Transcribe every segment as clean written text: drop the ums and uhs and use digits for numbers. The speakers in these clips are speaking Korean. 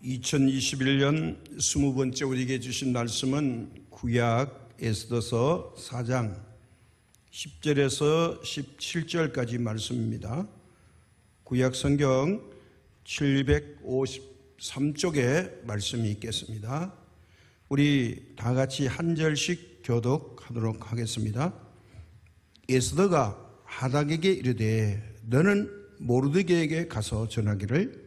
2021년 20번째 우리에게 주신 말씀은 구약 에스더서 4장 10절에서 17절까지 말씀입니다. 구약 성경 753쪽에 말씀이 있겠습니다. 우리 다 같이 한 절씩 교독하도록 하겠습니다. 에스더가 하닥에게 이르되 너는 모르드게에게 가서 전하기를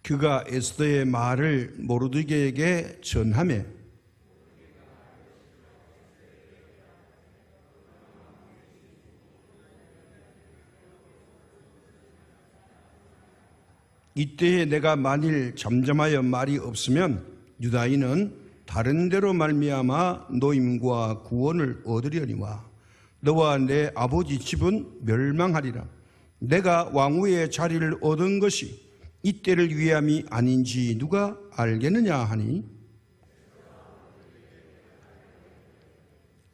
그가 에스더의 말을 모르드게에게 전하매 이때에 내가 만일 잠잠하여 말이 없으면 유다인은 다른 데로 말미암아 노임과 구원을 얻으려니와 너와 내 아버지 집은 멸망하리라. 내가 왕후의 자리를 얻은 것이 이때를 위함이 아닌지 누가 알겠느냐 하니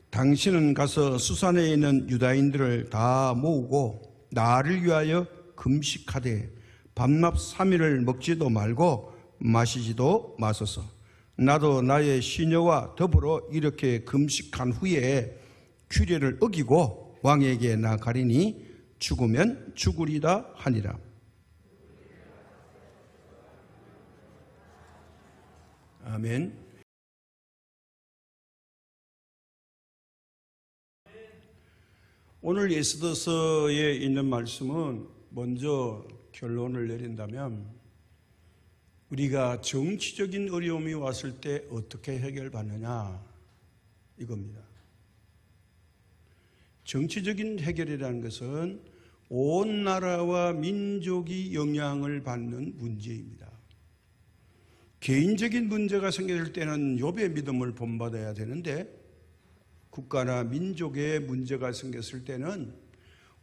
당신은 가서 수산에 있는 유다인들을 다 모으고 나를 위하여 금식하되 밤낮 3일을 먹지도 말고 마시지도 마소서. 나도 나의 시녀와 더불어 이렇게 금식한 후에 규례를 어기고 왕에게 나가리니 죽으면 죽으리다 하니라. 아멘. 오늘 에스더서에 있는 말씀은 먼저 결론을 내린다면 우리가 정치적인 어려움이 왔을 때 어떻게 해결받느냐 이겁니다. 정치적인 해결이라는 것은 온 나라와 민족이 영향을 받는 문제입니다. 개인적인 문제가 생길 때는 욥의 믿음을 본받아야 되는데 국가나 민족의 문제가 생겼을 때는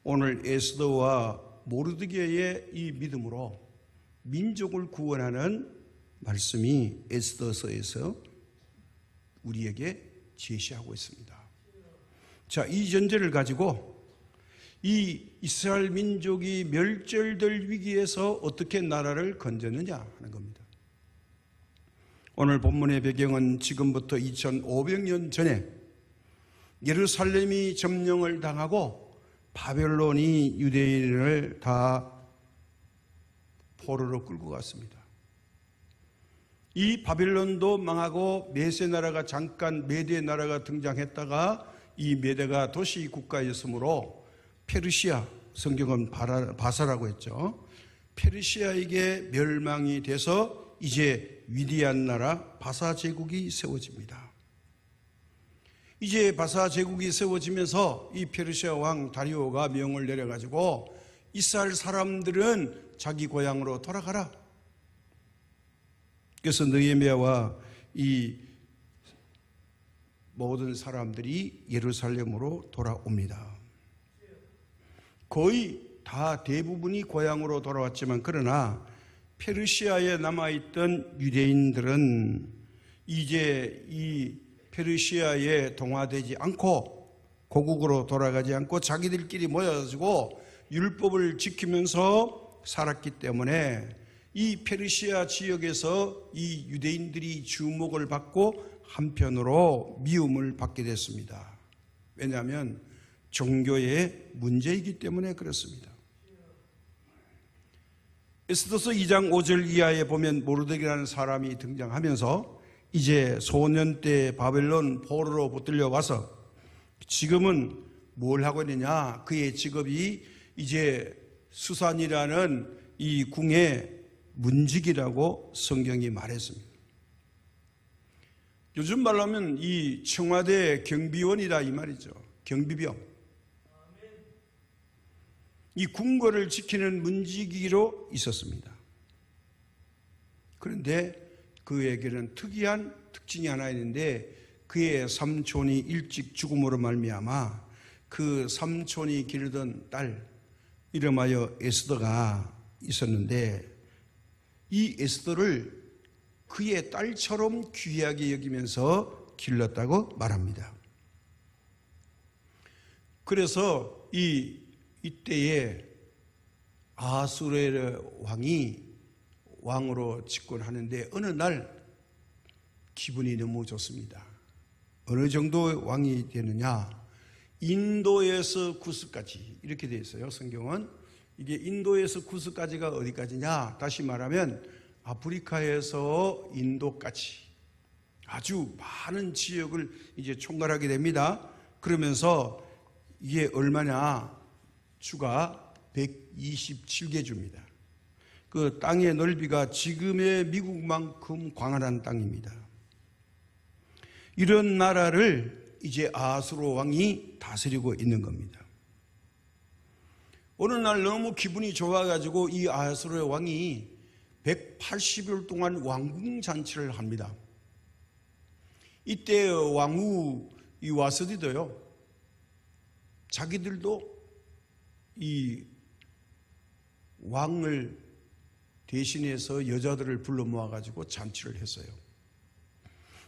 오늘 에스더와 모르드게의 이 믿음으로 민족을 구원하는 말씀이 에스더서에서 우리에게 제시하고 있습니다. 자, 이 전제를 가지고 이 이스라엘 민족이 멸절될 위기에서 어떻게 나라를 건졌느냐 하는 겁니다. 오늘 본문의 배경은 지금부터 2500년 전에 예루살렘이 점령을 당하고 바벨론이 유대인을 다 포로로 끌고 갔습니다. 이 바벨론도 망하고 메세 나라가 잠깐 메대 나라가 등장했다가 이 메대가 도시 국가였으므로 페르시아, 성경은 바사라고 했죠. 페르시아에게 멸망이 돼서 이제 위대한 나라 바사 제국이 세워집니다. 이제 바사 제국이 세워지면서 이 페르시아 왕 다리오가 명을 내려가지고 이스라엘 사람들은 자기 고향으로 돌아가라. 그래서 느헤미야와 이 모든 사람들이 예루살렘으로 돌아옵니다. 거의 다 대부분이 고향으로 돌아왔지만 그러나 페르시아에 남아있던 유대인들은 이제 이 페르시아에 동화되지 않고 고국으로 돌아가지 않고 자기들끼리 모여가지고 율법을 지키면서 살았기 때문에 이 페르시아 지역에서 이 유대인들이 주목을 받고 한편으로 미움을 받게 됐습니다. 왜냐하면 종교의 문제이기 때문에 그렇습니다. 에스더서 2장 5절 이하에 보면 모르드게라는 사람이 등장하면서 이제 소년 때 바벨론 포로로 붙들려 와서 지금은 뭘 하고 있느냐, 그의 직업이 이제 수산이라는 이 궁의 문직이라고 성경이 말했습니다. 요즘 말로 하면 이 청와대 경비원이다 이 말이죠. 경비병. 이 궁궐을 지키는 문지기로 있었습니다. 그런데 그에게는 특이한 특징이 하나 있는데 그의 삼촌이 일찍 죽음으로 말미암아 그 삼촌이 기르던 딸 이름하여 에스더가 있었는데, 이 에스더를 그의 딸처럼 귀하게 여기면서 길렀다고 말합니다. 그래서 이때에 아하수에르 왕이 왕으로 집권하는데 어느 날 기분이 너무 좋습니다. 어느 정도 왕이 되느냐? 인도에서 구스까지 이렇게 되어 있어요. 성경은 이게 인도에서 구스까지가 어디까지냐? 다시 말하면 아프리카에서 인도까지 아주 많은 지역을 이제 총괄하게 됩니다. 그러면서 이게 얼마냐? 주가 127개 주입니다. 그 땅의 넓이가 지금의 미국만큼 광활한 땅입니다. 이런 나라를 이제 아하수로 왕이 다스리고 있는 겁니다. 어느 날 너무 기분이 좋아가지고 이 아하수로 왕이 180일 동안 왕궁잔치를 합니다. 이때 왕후 이 와스디도요, 자기들도 이 왕을 대신해서 여자들을 불러 모아가지고 잔치를 했어요.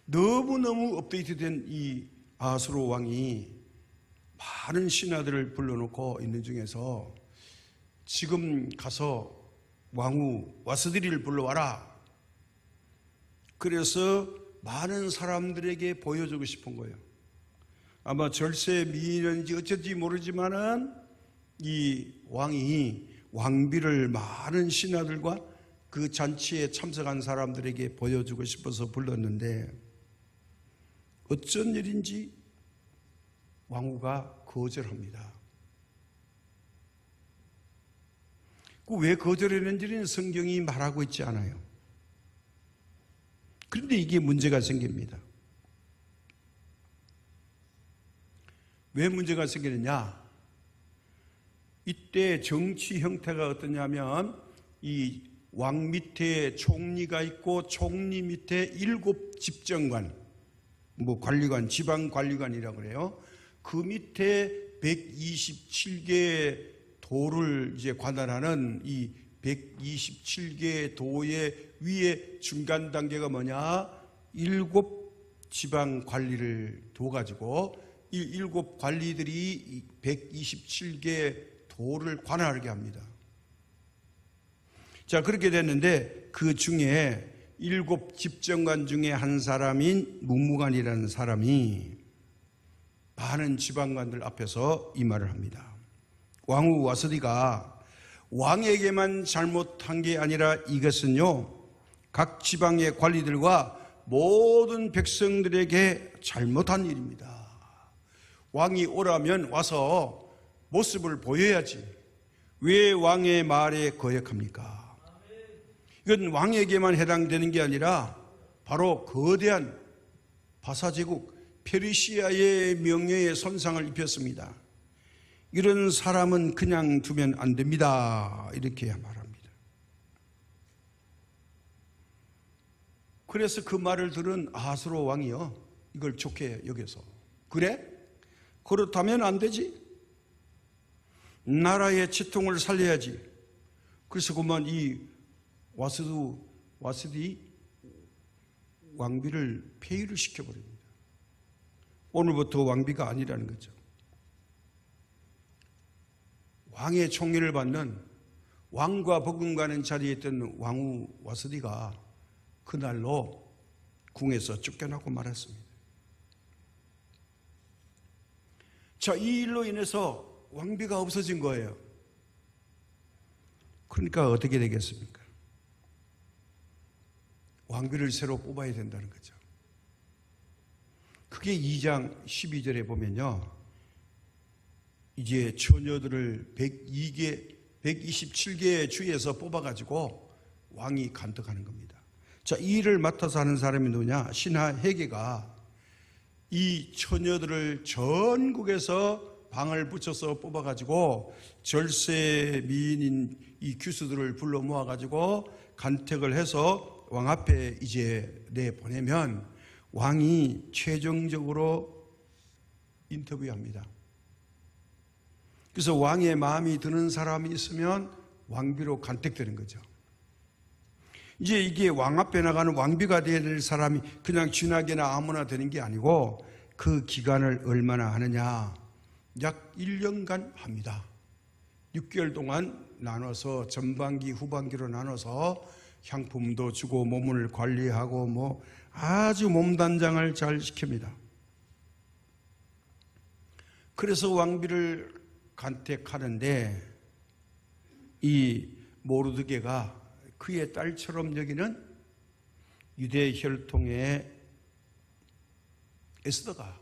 너무너무 업데이트된 이 아하수로 왕이 많은 신하들을 불러놓고 있는 중에서 지금 가서 왕후 와스디를 불러와라. 그래서 많은 사람들에게 보여주고 싶은 거예요. 아마 절세 미인인지 어쩐지 모르지만은 이 왕이 왕비를 많은 신하들과 그 잔치에 참석한 사람들에게 보여주고 싶어서 불렀는데 어쩐 일인지 왕후가 거절합니다. 왜 거절했는지는 성경이 말하고 있지 않아요. 그런데 이게 문제가 생깁니다. 왜 문제가 생기느냐? 이때 정치 형태가 어떠냐면 이 왕 밑에 총리가 있고 총리 밑에 7 집정관, 관리관, 지방관리관이라고 그래요. 그 밑에 127개 도를 이제 관할하는 이 127개 도의 위에 중간 단계가 뭐냐? 7 지방 관리를 둬가지고 이 7 관리들이 127개 도를 관할하게 합니다. 자, 그렇게 됐는데 그 중에 7 집정관 중에 한 사람인 문무관이라는 사람이 많은 지방관들 앞에서 이 말을 합니다. 왕후 와스디가 왕에게만 잘못한 게 아니라 이것은요, 각 지방의 관리들과 모든 백성들에게 잘못한 일입니다. 왕이 오라면 와서 모습을 보여야지 왜 왕의 말에 거역합니까? 이건 왕에게만 해당되는 게 아니라 바로 거대한 바사제국 페르시아의 명예에 손상을 입혔습니다. 이런 사람은 그냥 두면 안 됩니다. 이렇게 말합니다. 그래서 그 말을 들은 아하수로 왕이요, 이걸 좋게 여겨서, 그래? 그렇다면 안 되지? 나라의 치통을 살려야지. 그래서 그만 이 와스디 왕비를 폐위를 시켜버립니다. 오늘부터 왕비가 아니라는 거죠. 왕의 총리를 받는, 왕과 버금가는 자리에 있던 왕후 와스디가 그날로 궁에서 쫓겨나고 말았습니다. 자, 이 일로 인해서 왕비가 없어진 거예요. 그러니까 어떻게 되겠습니까? 왕비를 새로 뽑아야 된다는 거죠. 그게 2장 12절에 보면요, 이제 처녀들을 127개의 주에서 뽑아가지고 왕이 간택하는 겁니다. 자, 이 일을 맡아서 하는 사람이 누구냐? 신하 헤게가 이 처녀들을 전국에서 방을 붙여서 뽑아가지고 절세 미인인 이 규수들을 불러 모아가지고 간택을 해서 왕 앞에 이제 내보내면 왕이 최종적으로 인터뷰합니다. 그래서 왕의 마음이 드는 사람이 있으면 왕비로 간택되는 거죠. 이제 이게 왕 앞에 나가는 왕비가 될 사람이 그냥 쥐나게나 아무나 되는 게 아니고 그 기간을 얼마나 하느냐, 약 1년간 합니다. 6개월 동안 나눠서 전반기 후반기로 나눠서 향품도 주고 몸을 관리하고 뭐 아주 몸단장을 잘 시킵니다. 그래서 왕비를 간택하는데 이 모르드게가 그의 딸처럼 여기는 유대 혈통의 에스더가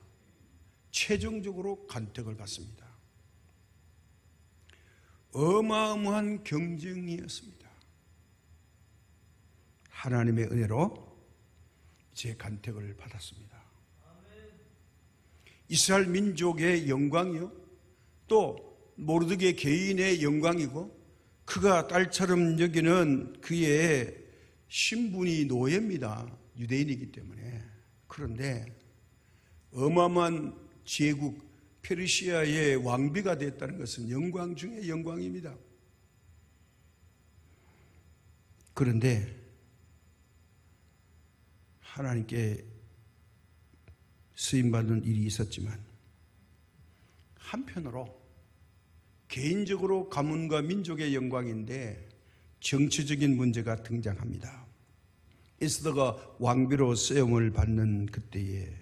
최종적으로 간택을 받습니다. 어마어마한 경쟁이었습니다. 하나님의 은혜로 제 간택을 받았습니다. 이스라엘 민족의 영광이요, 또 모르드게 개인의 영광이고, 그가 딸처럼 여기는 그의 신분이 노예입니다. 유대인이기 때문에. 그런데 어마어마한 제국 페르시아의 왕비가 됐다는 것은 영광 중에 영광입니다. 그런데 하나님께 쓰임받는 일이 있었지만 한편으로 개인적으로 가문과 민족의 영광인데 정치적인 문제가 등장합니다. 에스더가 왕비로 쓰임을 받는 그때에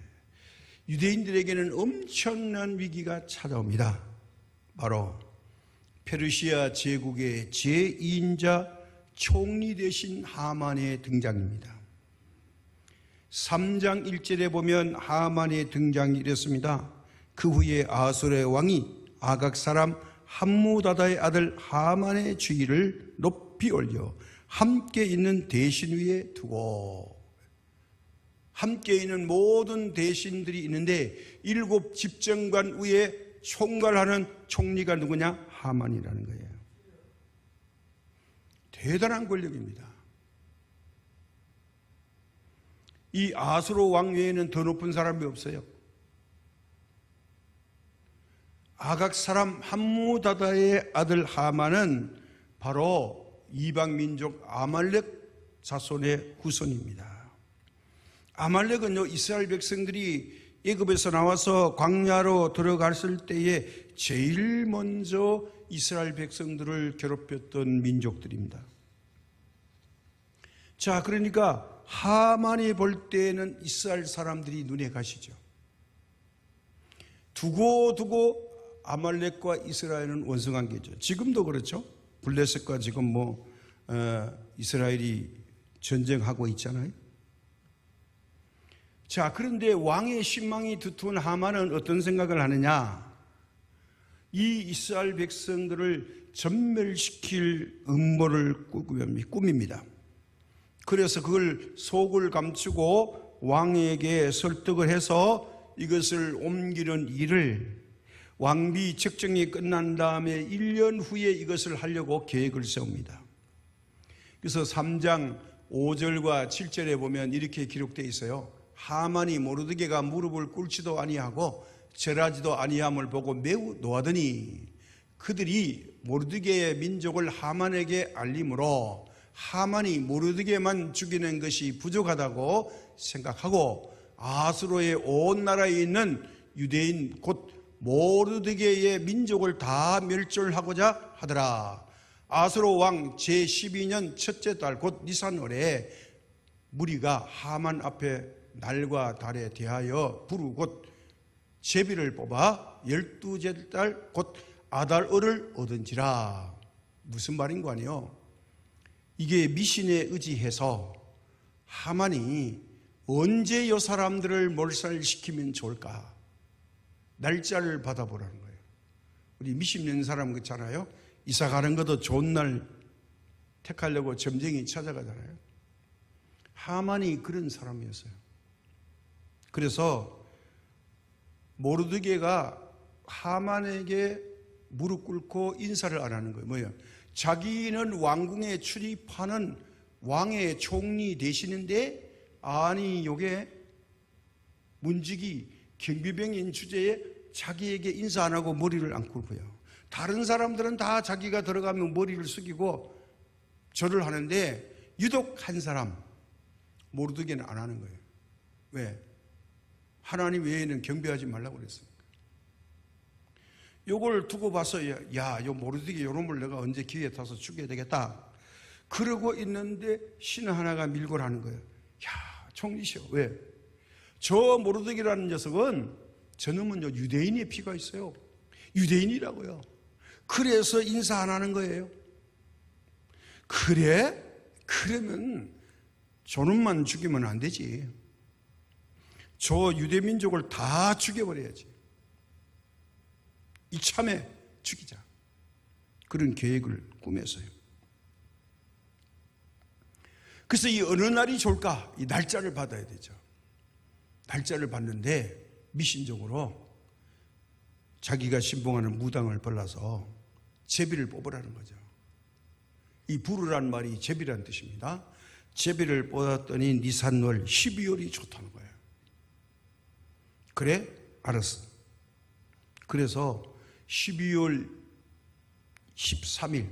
유대인들에게는 엄청난 위기가 찾아옵니다. 바로 페르시아 제국의 제2인자 총리 되신 하만의 등장입니다. 3장 1절에 보면 하만의 등장이 이랬습니다. 그 후에 아수르의 왕이 아각 사람 함무다다의 아들 하만의 주의를 높이 올려 함께 있는 대신 위에 두고, 함께 있는 모든 대신들이 있는데 7 집정관 위에 총괄하는 총리가 누구냐? 하만이라는 거예요. 대단한 권력입니다. 이 아수르 왕 외에는 더 높은 사람이 없어요. 아각 사람 함무다다의 아들 하만은 바로 이방민족 아말렉 자손의 후손입니다. 아말렉은요, 이스라엘 백성들이 애굽에서 나와서 광야로 들어갔을 때에 제일 먼저 이스라엘 백성들을 괴롭혔던 민족들입니다. 자, 그러니까 하만이 볼 때에는 이스라엘 사람들이 눈에 가시죠. 두고두고 아말렉과 이스라엘은 원수관계죠. 지금도 그렇죠. 블레셋과 지금 이스라엘이 전쟁하고 있잖아요. 자, 그런데 왕의 신망이 두터운 하만은 어떤 생각을 하느냐? 이 이스라엘 백성들을 전멸시킬 음모를 꾸밉니다. 그래서 그걸 속을 감추고 왕에게 설득을 해서 이것을 옮기는 일을 왕비 책정이 끝난 다음에 1년 후에 이것을 하려고 계획을 세웁니다. 그래서 3장 5절과 7절에 보면 이렇게 기록되어 있어요. 하만이 모르드게가 무릎을 꿇지도 아니하고 절하지도 아니함을 보고 매우 노하더니 그들이 모르드게의 민족을 하만에게 알림으로 하만이 모르드게만 죽이는 것이 부족하다고 생각하고 아수르의 온 나라에 있는 유대인 곧 모르드게의 민족을 다 멸절하고자 하더라. 아수르 왕 제12년 첫째 달 곧 니산월에 무리가 하만 앞에 날과 달에 대하여 부르 곧 제비를 뽑아 12째 달 곧 아달월을 얻은지라. 무슨 말인 거 아니에요? 이게 미신에 의지해서 하만이 언제 이 사람들을 몰살시키면 좋을까? 날짜를 받아보라는 거예요. 우리 미신 있는 사람 그렇잖아요. 이사 가는 것도 좋은 날 택하려고 점쟁이 찾아가잖아요. 하만이 그런 사람이었어요. 그래서 모르드게가 하만에게 무릎 꿇고 인사를 안 하는 거예요. 뭐예요? 자기는 왕궁에 출입하는 왕의 총리 되시는데 아니 요게 문지기 경비병인 주제에 자기에게 인사 안 하고 머리를 안 꿇고요. 다른 사람들은 다 자기가 들어가면 머리를 숙이고 절을 하는데 유독 한 사람 모르드게는 안 하는 거예요. 왜? 하나님 외에는 경배하지 말라고 그랬으니까. 요걸 두고 봐서 야, 요 모르드게 요놈을 내가 언제 기회에 타서 죽여야 되겠다. 그러고 있는데 신 하나가 밀고 하는 거예요. 야, 총리시여. 왜? 저 모르드게라는 녀석은 저놈은요 유대인의 피가 있어요. 유대인이라고요. 그래서 인사 안 하는 거예요. 그래? 그러면 저놈만 죽이면 안 되지. 저 유대민족을 다 죽여버려야지. 이참에 죽이자. 그런 계획을 꾸몄어요. 그래서 이 어느 날이 좋을까? 이 날짜를 받아야 되죠. 날짜를 받는데 미신적으로 자기가 신봉하는 무당을 벌라서 제비를 뽑으라는 거죠. 이 부르란 말이 제비라는 뜻입니다. 제비를 뽑았더니 니산월 12월이 좋다는 거예요. 그래? 알았어. 그래서 12월 13일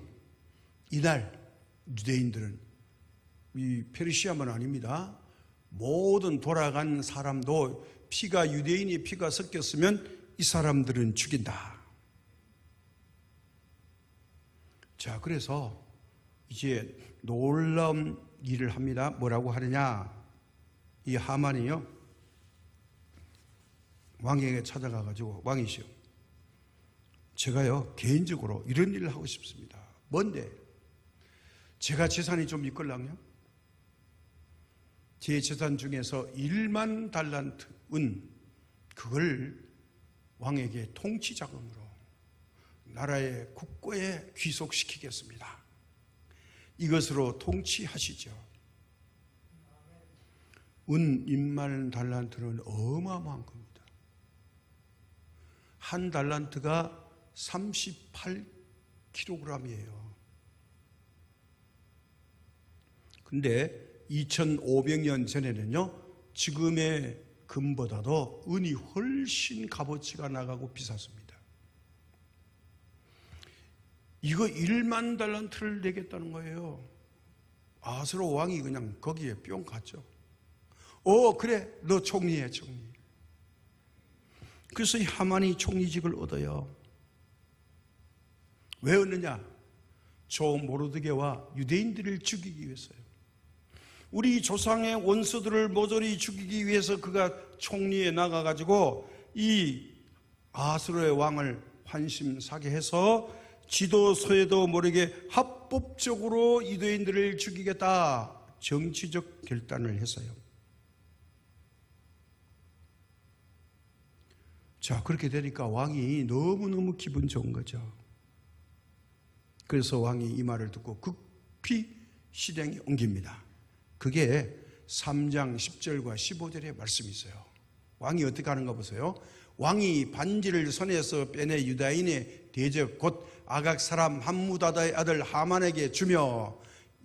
이날 유대인들은 이 페르시아만 아닙니다. 모든 돌아간 사람도 피가 유대인의 피가 섞였으면 이 사람들은 죽인다. 자, 그래서 이제 놀라운 일을 합니다. 뭐라고 하느냐? 이 하만이요 왕에게 찾아가가지고 왕이시여, 제가요 개인적으로 이런 일을 하고 싶습니다. 뭔데? 제가 재산이 좀 있걸랑요? 제 재산 중에서 1만 달란트 은, 그걸 왕에게 통치 자금으로 나라의 국고에 귀속시키겠습니다. 이것으로 통치하시죠. 은 1만 달란트는 어마어마한 겁니다. 한 달란트가 38kg이에요. 근데 2500년 전에는요, 지금의 금보다도 은이 훨씬 값어치가 나가고 비쌌습니다. 이거 1만 달란트를 내겠다는 거예요. 아수르 왕이 그냥 거기에 뿅 갔죠. 그래, 너 총리해, 총리. 그래서 이 하만이 총리직을 얻어요. 왜 얻느냐? 저 모르드게와 유대인들을 죽이기 위해서요. 우리 조상의 원수들을 모조리 죽이기 위해서 그가 총리에 나가가지고 이 아수르의 왕을 환심사게 해서 지도서에도 모르게 합법적으로 유대인들을 죽이겠다, 정치적 결단을 했어요. 자, 그렇게 되니까 왕이 너무너무 기분 좋은 거죠. 그래서 왕이 이 말을 듣고 급히 실행에 옮깁니다. 그게 3장 10절과 15절의 말씀이 있어요. 왕이 어떻게 하는가 보세요. 왕이 반지를 손에서 빼내 유다인의 대적 곧 아각 사람 함무다다의 아들 하만에게 주며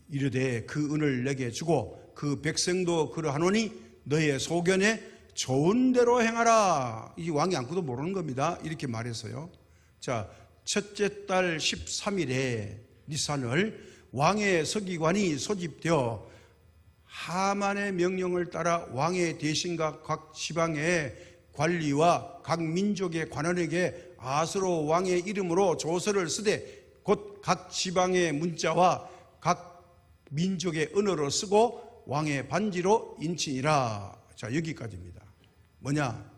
이르되 그 은을 내게 주고 그 백성도 그러하노니 너의 소견에 좋은 대로 행하라. 이 왕이 아무것도 모르는 겁니다. 이렇게 말했어요. 자, 첫째 달 13일에 니산을 왕의 서기관이 소집되어 하만의 명령을 따라 왕의 대신과 각 지방의 관리와 각 민족의 관원에게 아수르 왕의 이름으로 조서를 쓰되 곧 각 지방의 문자와 각 민족의 언어로 쓰고 왕의 반지로 인치니라. 자, 여기까지입니다. 뭐냐?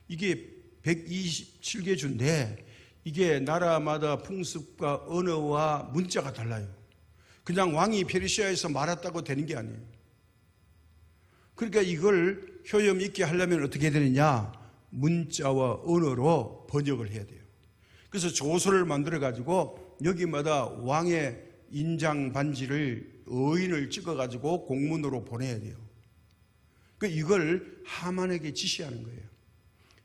이게 127개 주인데 이게 나라마다 풍습과 언어와 문자가 달라요. 그냥 왕이 페르시아에서 말했다고 되는 게 아니에요. 그러니까 이걸 효험 있게 하려면 어떻게 되느냐? 문자와 언어로 번역을 해야 돼요. 그래서 조서를 만들어 가지고 여기마다 왕의 인장 반지를 어인을 찍어 가지고 공문으로 보내야 돼요. 그러니까 이걸 하만에게 지시하는 거예요.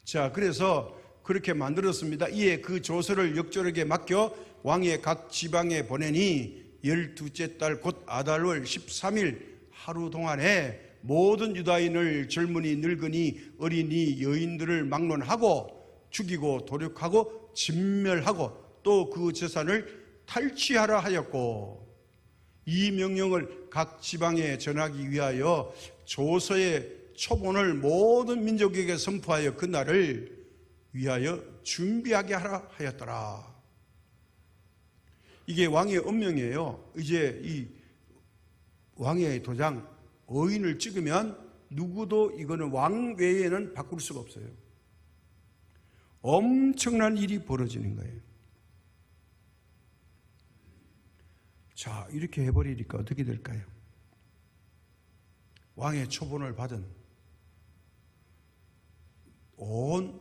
자, 그래서 그렇게 만들었습니다. 이에 그 조서를 역조에게 맡겨 왕의 각 지방에 보내니 12째 달 곧 아달월 13일 하루 동안에 모든 유다인을 젊은이 늙은이 어린이 여인들을 막론하고 죽이고 도륙하고 진멸하고 또 그 재산을 탈취하라 하였고, 이 명령을 각 지방에 전하기 위하여 조서의 초본을 모든 민족에게 선포하여 그날을 위하여 준비하게 하라 하였더라. 이게 왕의 엄명이에요. 이제 이 왕의 도장 어인을 찍으면 누구도 이거는 왕 외에는 바꿀 수가 없어요. 엄청난 일이 벌어지는 거예요. 자, 이렇게 해버리니까 어떻게 될까요? 왕의 초본을 받은 온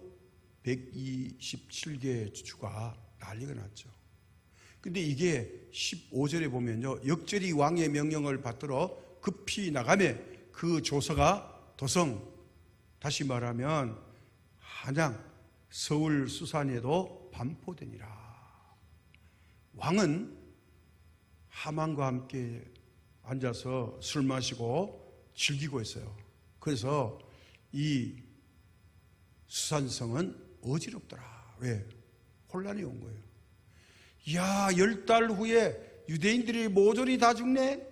127개 주가 난리가 났죠. 근데 이게 15절에 보면요, 역절이 왕의 명령을 받들어 급히 나가매 그 조서가 도성, 다시 말하면 한양, 서울 수산에도 반포되니라. 왕은 하만과 함께 앉아서 술 마시고 즐기고 있어요. 그래서 이 수산성은 어지럽더라. 왜? 혼란이 온 거예요. 야, 10달 후에 유대인들이 모조리 다 죽네?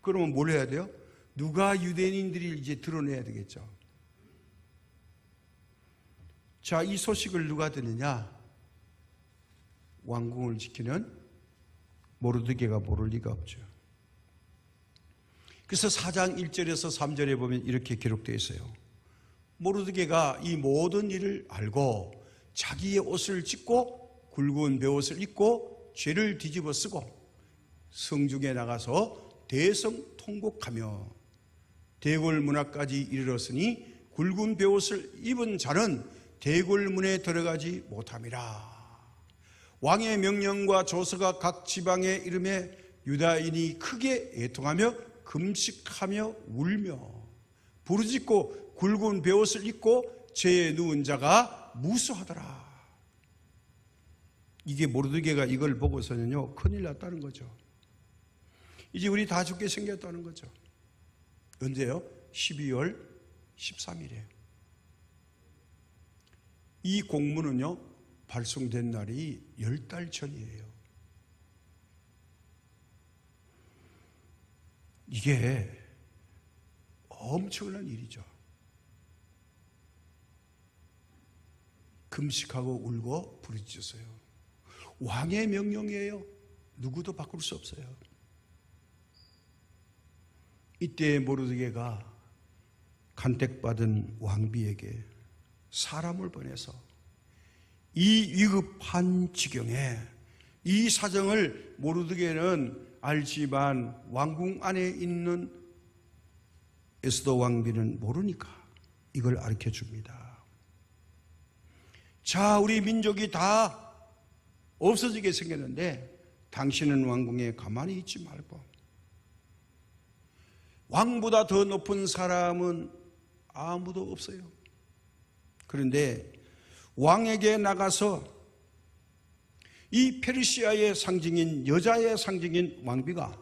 그러면 뭘 해야 돼요? 누가 유대인들이 이제 드러내야 되겠죠. 자, 이 소식을 누가 듣느냐? 왕궁을 지키는 모르드게가 모를 리가 없죠. 그래서 4장 1절에서 3절에 보면 이렇게 기록되어 있어요. 모르드게가 이 모든 일을 알고 자기의 옷을 찢고 굵은 베옷을 입고 죄를 뒤집어 쓰고 성중에 나가서 대성통곡하며 대궐 문 앞까지 이르렀으니 굵은 베옷을 입은 자는 대궐 문에 들어가지 못함이라. 왕의 명령과 조서가 각 지방에 이름에 유다인이 크게 애통하며 금식하며 울며 부르짖고 굵은 베옷을 입고 죄에 누운 자가 무수하더라. 이게 모르드게가 이걸 보고서는요, 큰일 났다는 거죠. 이제 우리 다 죽게 생겼다는 거죠. 언제요? 12월 13일에. 이 공문은요, 발송된 날이 10달 전이에요. 이게 엄청난 일이죠. 금식하고 울고 부르짖었어요. 왕의 명령이에요. 누구도 바꿀 수 없어요. 이때 모르드게가 간택받은 왕비에게 사람을 보내서 이 위급한 지경에 이 사정을 모르드게는 알지만 왕궁 안에 있는 에스더 왕비는 모르니까 이걸 가르쳐 줍니다. 자, 우리 민족이 다 없어지게 생겼는데 당신은 왕궁에 가만히 있지 말고 왕보다 더 높은 사람은 아무도 없어요. 그런데 왕에게 나가서 이 페르시아의 상징인, 여자의 상징인 왕비가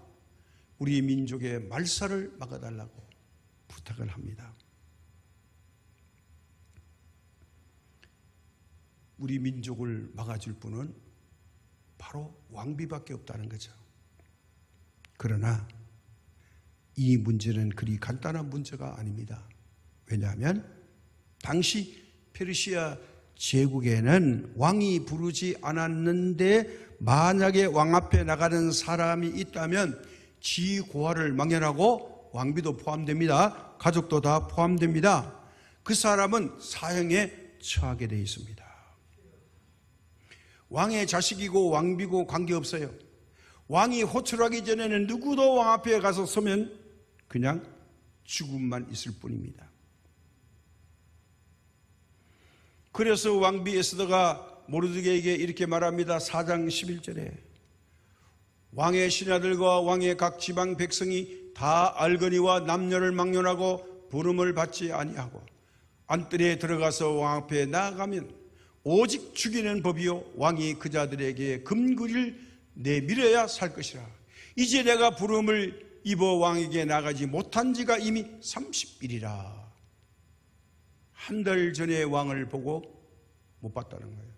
우리 민족의 말살을 막아달라고 부탁을 합니다. 우리 민족을 막아줄 분은 바로 왕비밖에 없다는 거죠. 그러나 이 문제는 그리 간단한 문제가 아닙니다. 왜냐하면 당시 페르시아 제국에는 왕이 부르지 않았는데 만약에 왕 앞에 나가는 사람이 있다면 지고아를 망연하고 왕비도 포함됩니다. 가족도 다 포함됩니다. 그 사람은 사형에 처하게 되어 있습니다. 왕의 자식이고 왕비고 관계없어요. 왕이 호출하기 전에는 누구도 왕 앞에 가서 서면 그냥 죽음만 있을 뿐입니다. 그래서 왕비 에스더가 모르드게에게 이렇게 말합니다. 4장 11절에 왕의 신하들과 왕의 각 지방 백성이 다 알거니와 남녀를 막론하고 부름을 받지 아니하고 안뜰에 들어가서 왕 앞에 나아가면 오직 죽이는 법이요 왕이 그 자들에게 금구리를 내밀어야 살 것이라. 이제 내가 부름을 입어 왕에게 나가지 못한 지가 이미 30일이라. 한 달 전에 왕을 보고 못 봤다는 거예요.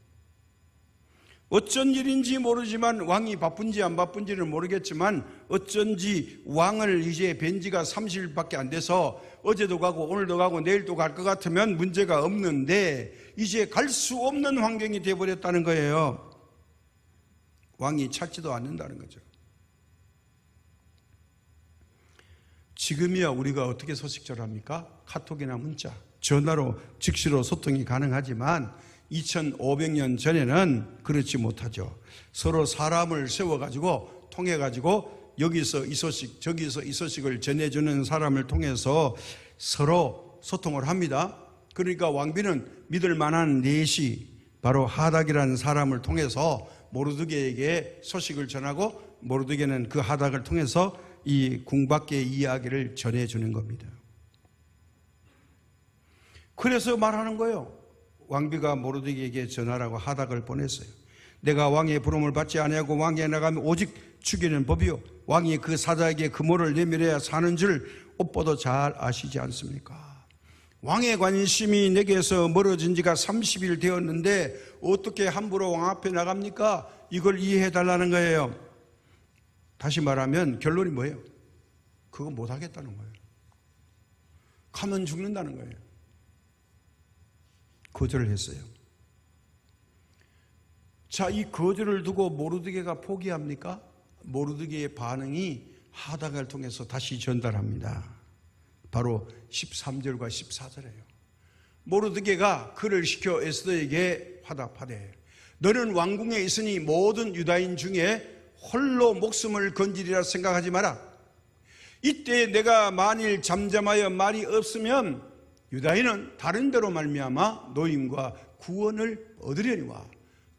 어쩐 일인지 모르지만, 왕이 바쁜지 안 바쁜지는 모르겠지만 어쩐지 왕을 이제 뵌 지가 30일밖에 안 돼서 어제도 가고 오늘도 가고 내일도 갈 것 같으면 문제가 없는데 이제 갈 수 없는 환경이 되어버렸다는 거예요. 왕이 찾지도 않는다는 거죠. 지금이야 우리가 어떻게 소식 전합니까? 카톡이나 문자, 전화로 즉시로 소통이 가능하지만 2500년 전에는 그렇지 못하죠. 서로 사람을 세워가지고 통해가지고 여기서 이 소식 저기서 이 소식을 전해주는 사람을 통해서 서로 소통을 합니다. 그러니까 왕비는 믿을 만한 내시, 바로 하닥이라는 사람을 통해서 모르드게에게 소식을 전하고 모르드게는 그 하닥을 통해서 이 궁밖의 이야기를 전해주는 겁니다. 그래서 말하는 거예요. 왕비가 모르드게에게 전하라고 하닥을 보냈어요. 내가 왕의 부름을 받지 아니하고 왕에 나가면 오직 죽이는 법이요, 왕이 그 사자에게 금호를 내밀어야 사는 줄 옷보다 잘 아시지 않습니까? 왕의 관심이 내게서 멀어진 지가 30일 되었는데 어떻게 함부로 왕 앞에 나갑니까? 이걸 이해해 달라는 거예요. 다시 말하면 결론이 뭐예요? 그거 못 하겠다는 거예요. 가면 죽는다는 거예요. 거절을 했어요. 자, 이 거절을 두고 모르드게가 포기합니까? 모르드게의 반응이 하닥을 통해서 다시 전달합니다. 바로 13절과 14절이에요. 모르드게가 그를 시켜 에스더에게 화답하되 너는 왕궁에 있으니 모든 유다인 중에 홀로 목숨을 건지리라 생각하지 마라. 이때 내가 만일 잠잠하여 말이 없으면 유다인은 다른 데로 말미암아 노임과 구원을 얻으려니와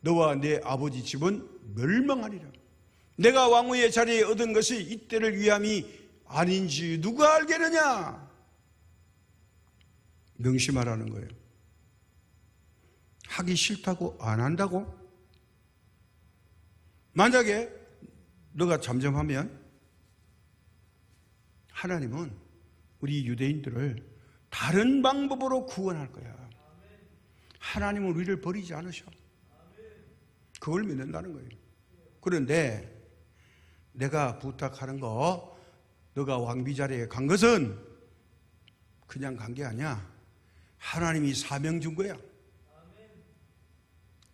너와 내 아버지 집은 멸망하리라. 내가 왕후의 자리에 얻은 것이 이때를 위함이 아닌지 누가 알겠느냐? 명심하라는 거예요. 하기 싫다고 안 한다고? 만약에 너가 잠잠하면 하나님은 우리 유대인들을 다른 방법으로 구원할 거야. 하나님은 우리를 버리지 않으셔. 그걸 믿는다는 거예요. 그런데 내가 부탁하는 거, 너가 왕비 자리에 간 것은 그냥 간 게 아니야. 하나님이 사명 준 거야.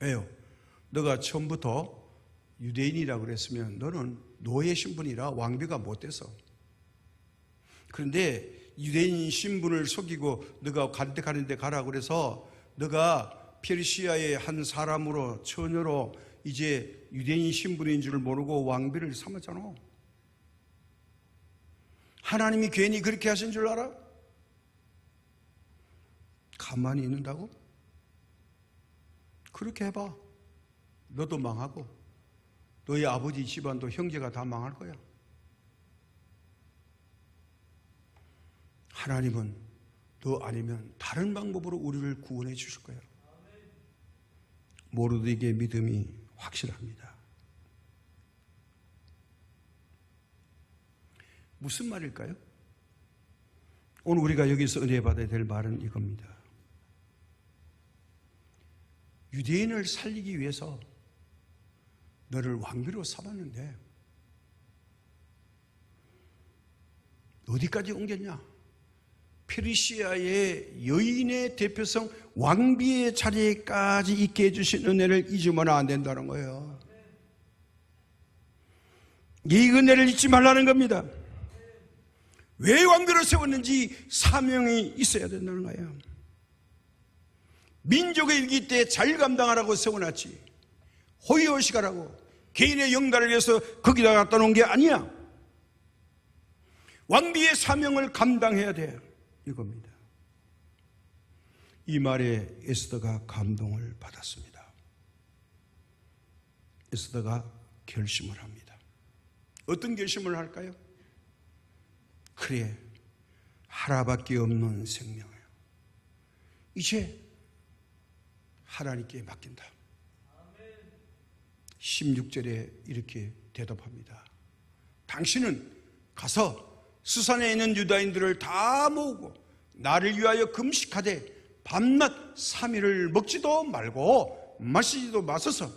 왜요? 너가 처음부터 유대인이라고 그랬으면 너는 노예 신분이라 왕비가 못 돼서. 그런데 유대인 신분을 속이고 너가 가는 데 가라 그래서 너가 페르시아의 한 사람으로, 처녀로 이제 유대인 신분인 줄 모르고 왕비를 삼았잖아. 하나님이 괜히 그렇게 하신 줄 알아? 가만히 있는다고? 그렇게 해봐. 너도 망하고 너희 아버지 집안도 형제가 다 망할 거야. 하나님은 너 아니면 다른 방법으로 우리를 구원해 주실 거야. 모르드게의 믿음이 확실합니다. 무슨 말일까요? 오늘 우리가 여기서 은혜 받아야 될 말은 이겁니다. 유대인을 살리기 위해서 너를 왕비로 삼았는데 어디까지 옮겼냐? 페르시아의 여인의 대표성 왕비의 자리에까지 있게 해주신 은혜를 잊으면 안 된다는 거예요. 이 은혜를 잊지 말라는 겁니다. 왜 왕비를 세웠는지 사명이 있어야 된다는 거예요. 민족의 일기 때 잘 감당하라고 세워놨지, 호의호식하라고 개인의 영달을 위해서 거기다 갖다 놓은 게 아니야. 왕비의 사명을 감당해야 돼, 이겁니다. 이 말에 에스더가 감동을 받았습니다. 에스더가 결심을 합니다. 어떤 결심을 할까요? 그래, 하나밖에 없는 생명이에요. 이제 하나님께 맡긴다. 16절에 이렇게 대답합니다. 당신은 가서 수산에 있는 유다인들을 다 모으고 나를 위하여 금식하되 밤낮 3일을 먹지도 말고 마시지도 마소서.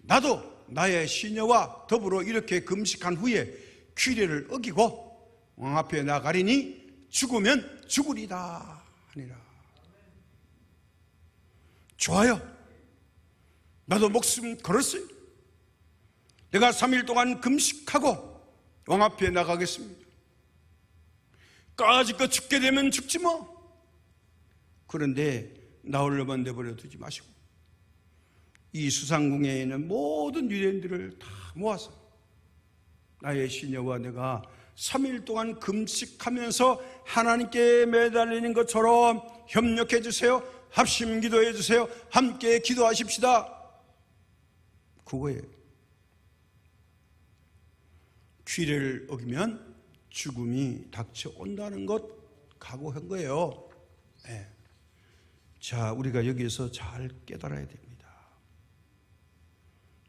나도 나의 시녀와 더불어 이렇게 금식한 후에 규례를 어기고 왕 앞에 나가리니 죽으면 죽으리다 하니라. 좋아요. 나도 목숨 걸었어요. 내가 3일 동안 금식하고 왕 앞에 나가겠습니다. 까짓거 죽게 되면 죽지 뭐. 그런데 나홀로만 내버려 두지 마시고 이 수상궁에 있는 모든 유대인들을 다 모아서 나의 시녀와 내가 3일 동안 금식하면서 하나님께 매달리는 것처럼 협력해 주세요. 합심 기도해 주세요. 함께 기도하십시다. 그거예요. 규례를 어기면 죽음이 닥쳐온다는 것 각오한 거예요. 네. 자, 우리가 여기에서 잘 깨달아야 됩니다.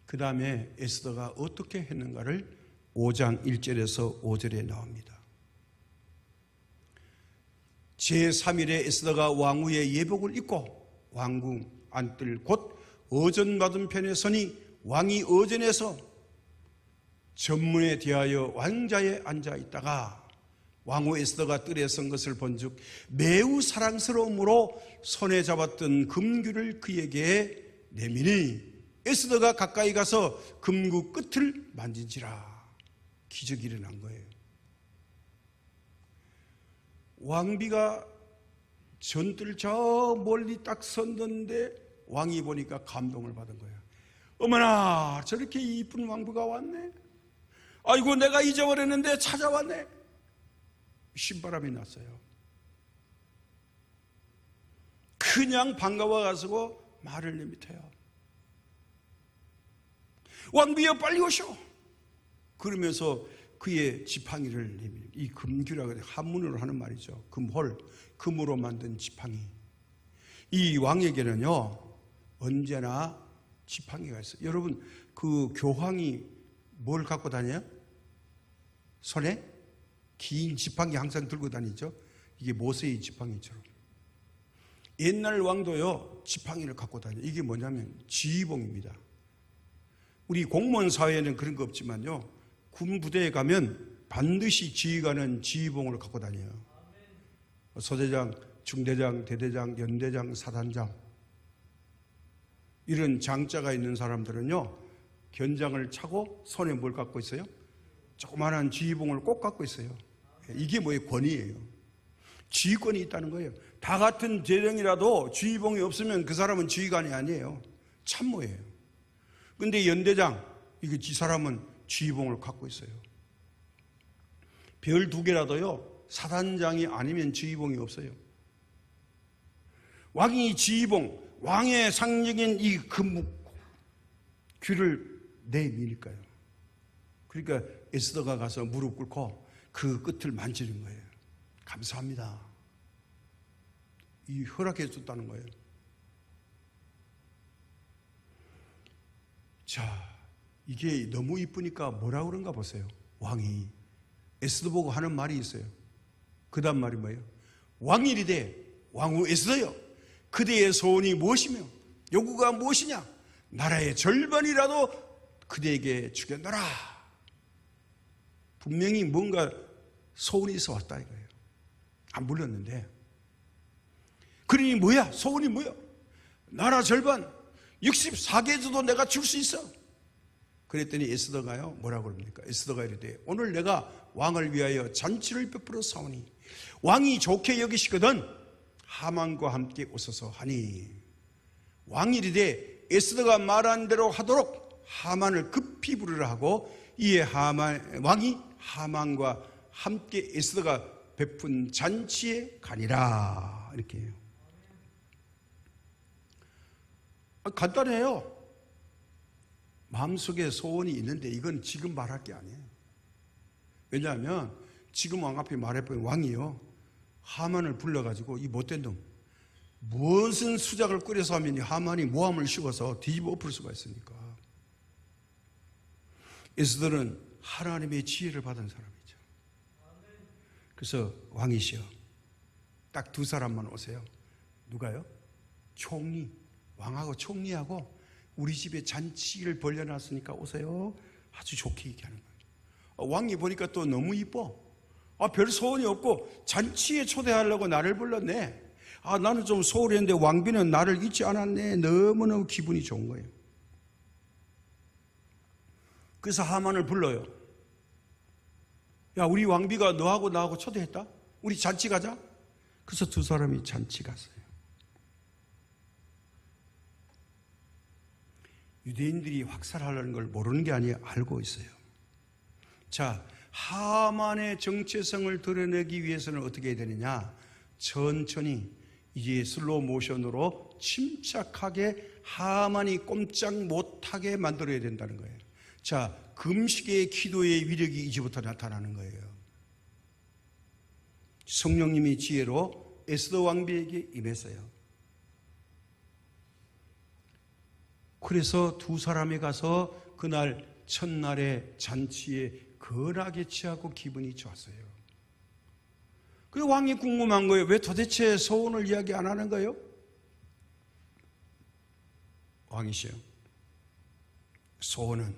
그 다음에 에스더가 어떻게 했는가를 5장 1절에서 5절에 나옵니다. 제3일에 에스더가 왕후의 예복을 입고 왕궁 안뜰 곧 어전 맞은편에 서니 왕이 어전에서 전문에 대하여 왕자에 앉아 있다가 왕후 에스더가 뜰에 선 것을 본즉 매우 사랑스러움으로 손에 잡았던 금규를 그에게 내미니 에스더가 가까이 가서 금구 끝을 만진지라. 기적이 일어난 거예요. 왕비가 전뜰 저 멀리 딱 섰는데 왕이 보니까 감동을 받은 거예요. 어머나, 저렇게 이쁜 왕비가 왔네. 아이고, 내가 잊어버렸는데 찾아왔네. 신바람이 났어요. 그냥 반가워가지고 말을 내미태요. 왕비여, 빨리 오쇼. 그러면서 그의 지팡이를 내밀, 이 금규라고 한문으로 하는 말이죠. 금홀, 금으로 만든 지팡이. 이 왕에게는요 언제나 지팡이가 있어요. 여러분, 그 교황이 뭘 갖고 다녀요? 손에 긴 지팡이 항상 들고 다니죠. 이게 모세의 지팡이처럼. 옛날 왕도요 지팡이를 갖고 다녀요. 이게 뭐냐면 지휘봉입니다. 우리 공무원 사회에는 그런 거 없지만요, 군 부대에 가면 반드시 지휘관은 지휘봉을 갖고 다녀요. 소대장, 중대장, 대대장, 연대장, 사단장, 이런 장자가 있는 사람들은요 견장을 차고 손에 뭘 갖고 있어요? 조그마한 지휘봉을 꼭 갖고 있어요. 이게 뭐예요? 권위예요. 지휘권이 있다는 거예요. 다 같은 대령이라도 지휘봉이 없으면 그 사람은 지휘관이 아니에요. 참모예요. 근데 연대장, 이게 지 사람은 지휘봉을 갖고 있어요. 별 2개라도요 사단장이 아니면 지휘봉이 없어요. 왕이 지휘봉, 왕의 상징인 이 금규를 내밀까요? 그러니까 에스더가 가서 무릎 꿇고 그 끝을 만지는 거예요. 감사합니다. 이 허락해 줬다는 거예요. 자, 이게 너무 이쁘니까 뭐라 그런가 보세요. 왕이 에스더 보고 하는 말이 있어요. 그 다음 말이 뭐예요? 왕이리되 왕후 에스더여, 그대의 소원이 무엇이며 요구가 무엇이냐? 나라의 절반이라도 그대에게 주겠노라. 분명히 뭔가 소원이 있어 왔다 이거예요. 안 불렀는데. 그러니 뭐야? 소원이 뭐야? 나라 절반 64개 줘도 내가 줄 수 있어. 그랬더니 에스더가요 뭐라고 그럽니까? 에스더가 이르되 오늘 내가 왕을 위하여 잔치를 베풀어 사오니 왕이 좋게 여기시거든 하만과 함께 오소서 하니, 왕이 이르되 에스더가 말한 대로 하도록 하만을 급히 부르라 하고 이에 왕이 하만과 함께 에스더가 베푼 잔치에 가니라. 이렇게 해요. 간단해요. 마음속에 소원이 있는데 이건 지금 말할 게 아니에요. 왜냐하면 지금 왕 앞에 말해보면 왕이요 하만을 불러가지고 이 못된 놈 무슨 수작을 끓여서 하면 하만이 모함을 씌워서 뒤집어 엎을 수가 있으니까. 에스더는 하나님의 지혜를 받은 사람이죠. 그래서 왕이시여 딱 2사람만 오세요. 누가요? 총리, 왕하고 총리하고 우리 집에 잔치를 벌려놨으니까 오세요. 아주 좋게 얘기하는 거예요. 왕이 보니까 또 너무 이뻐. 별 소원이 없고 잔치에 초대하려고 나를 불렀네. 나는 좀 소홀히 했는데 왕비는 나를 잊지 않았네. 너무너무 기분이 좋은 거예요. 그래서 하만을 불러요. 야, 우리 왕비가 너하고 나하고 초대했다? 우리 잔치 가자. 그래서 두 사람이 잔치 갔어요. 유대인들이 확살하려는 걸 모르는 게 아니에요. 알고 있어요. 자, 하만의 정체성을 드러내기 위해서는 어떻게 해야 되느냐? 천천히 이제 슬로우 모션으로 침착하게 하만이 꼼짝 못하게 만들어야 된다는 거예요. 자, 금식의 기도의 위력이 이제부터 나타나는 거예요. 성령님이 지혜로 에스더 왕비에게 임했어요. 그래서 두 사람이 가서 그날 첫날의 잔치에 거하게 취하고 기분이 좋았어요. 그리고 왕이 궁금한 거예요. 왜 도대체 소원을 이야기 안 하는 거예요? 왕이시여, 소원은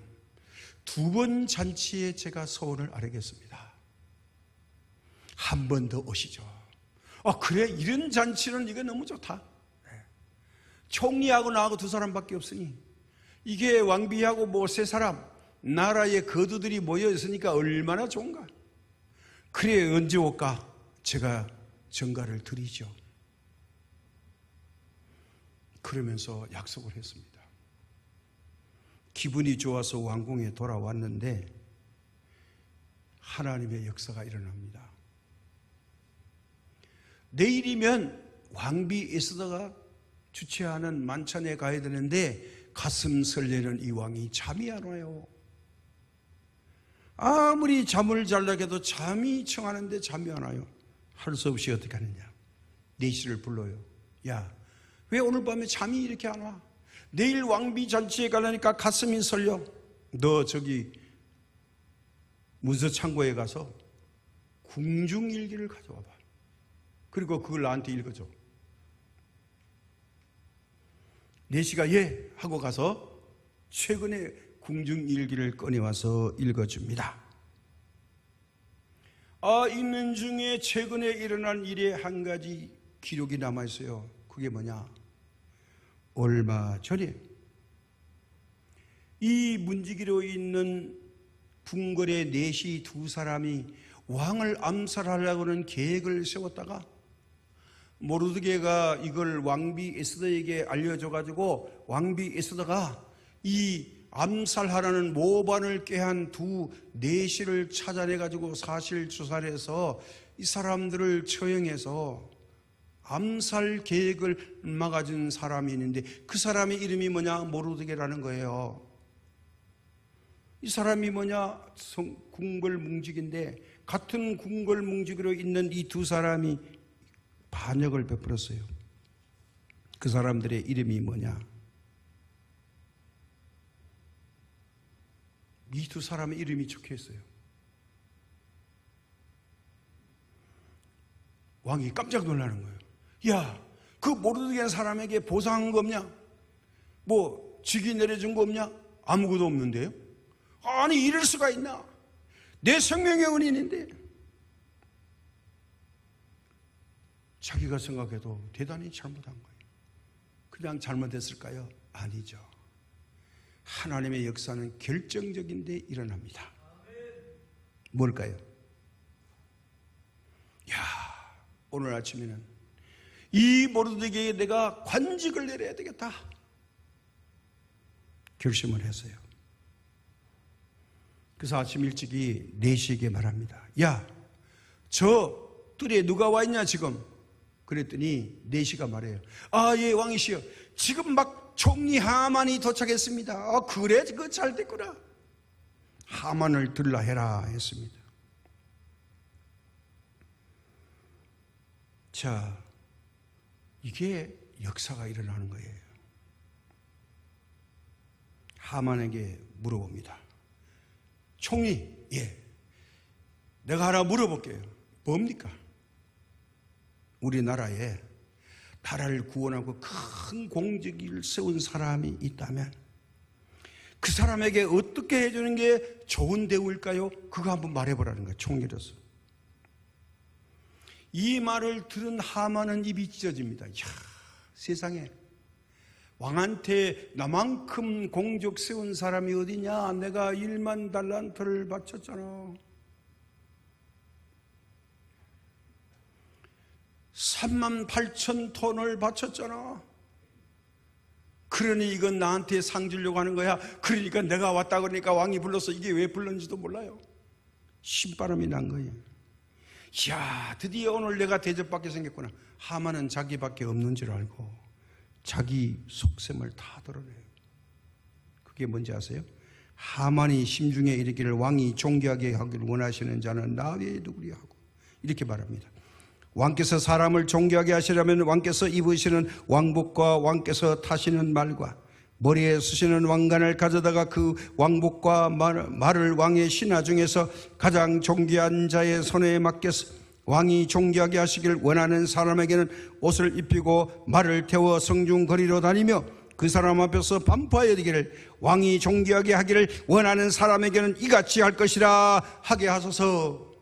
두 번 잔치에 제가 소원을 아뢰겠습니다. 한 번 더 오시죠. 그래, 이런 잔치는 이게 너무 좋다. 총리하고 나하고 두 사람밖에 없으니 이게 왕비하고 뭐 세 사람, 나라의 거두들이 모여 있으니까 얼마나 좋은가. 그래, 언제 올까? 제가 전가를 드리죠. 그러면서 약속을 했습니다. 기분이 좋아서 왕궁에 돌아왔는데 하나님의 역사가 일어납니다. 내일이면 왕비 에스더가 주최하는 만찬에 가야 되는데 가슴 설레는 이 왕이 잠이 안 와요. 아무리 잠을 자려고 해도 잠이 청하는데 잠이 안 와요. 할 수 없이 어떻게 하느냐, 내시를 불러요. 야, 왜 오늘 밤에 잠이 이렇게 안 와? 내일 왕비 잔치에 가려니까 가슴이 설려. 너 저기 문서 창고에 가서 궁중일기를 가져와 봐. 그리고 그걸 나한테 읽어줘. 내시가 예 하고 가서 최근에 궁중일기를 꺼내와서 읽어줍니다. 읽는 중에 최근에 일어난 일에 한 가지 기록이 남아있어요. 그게 뭐냐? 얼마 전에 이 문지기로 있는 궁궐의 내시 두 사람이 왕을 암살하려고는 계획을 세웠다가 모르드게가 이걸 왕비 에스더에게 알려줘가지고 왕비 에스더가 이 암살하라는 모반을 꾀한 두 내시를 찾아내가지고 사실 조사를 해서 이 사람들을 처형해서 암살 계획을 막아준 사람이 있는데 그 사람의 이름이 뭐냐? 모르드게라는 거예요. 이 사람이 뭐냐? 궁궐 뭉직인데 같은 궁궐 뭉직으로 있는 이 두 사람이 반역을 베풀었어요. 그 사람들의 이름이 뭐냐? 이 두 사람의 이름이 적혀 있어요. 왕이 깜짝 놀라는 거예요. 야, 그 모르드게 사람에게 보상한 거 없냐? 뭐 직위 내려준 거 없냐? 아무것도 없는데요? 아니, 이럴 수가 있나? 내 생명의 은인인데. 자기가 생각해도 대단히 잘못한 거예요. 그냥 잘못했을까요? 아니죠. 하나님의 역사는 결정적인 데 일어납니다. 뭘까요? 야, 오늘 아침에는 이 모르드게에게 내가 관직을 내려야 되겠다 결심을 했어요. 그래서 아침 일찍이 내시에게 말합니다. 야, 저 뜰에 누가 와 있냐 지금? 그랬더니 내시가 말해요. 예, 왕이시여, 지금 막 총리 하만이 도착했습니다. 그래, 그거 잘 됐구나. 하만을 들라 해라 했습니다. 자, 이게 역사가 일어나는 거예요. 하만에게 물어봅니다. 총리, 예, 내가 하나 물어볼게요. 뭡니까? 우리나라에 나라를 구원하고 큰 공적을 세운 사람이 있다면 그 사람에게 어떻게 해주는 게 좋은 대우일까요? 그거 한번 말해보라는 거예요. 총리로서. 이 말을 들은 하만은 입이 찢어집니다. 이야, 세상에 왕한테 나만큼 공적 세운 사람이 어디냐? 내가 1만 달란트를 바쳤잖아. 38,000톤을 바쳤잖아. 그러니 이건 나한테 상 주려고 하는 거야. 그러니까 내가 왔다 그러니까 왕이 불러서 이게 왜 불렀는지도 몰라요. 신바람이 난 거예요. 이야, 드디어 오늘 내가 대접받게 생겼구나. 하만은 자기밖에 없는 줄 알고 자기 속셈을 다 드러내요. 그게 뭔지 아세요? 하만이 심중에 이르기를 왕이 존귀하게 하기를 원하시는 자는 나 외에 누구랴 하고 이렇게 말합니다. 왕께서 사람을 존귀하게 하시려면 왕께서 입으시는 왕복과 왕께서 타시는 말과 머리에 쓰시는 왕관을 가져다가 그 왕복과 말을 왕의 신하 중에서 가장 존귀한 자의 손에 맡겨서 왕이 존귀하게 하시길 원하는 사람에게는 옷을 입히고 말을 태워 성중 거리로 다니며 그 사람 앞에서 반포하여 되기를 왕이 존귀하게 하기를 원하는 사람에게는 이같이 할 것이라 하게 하소서.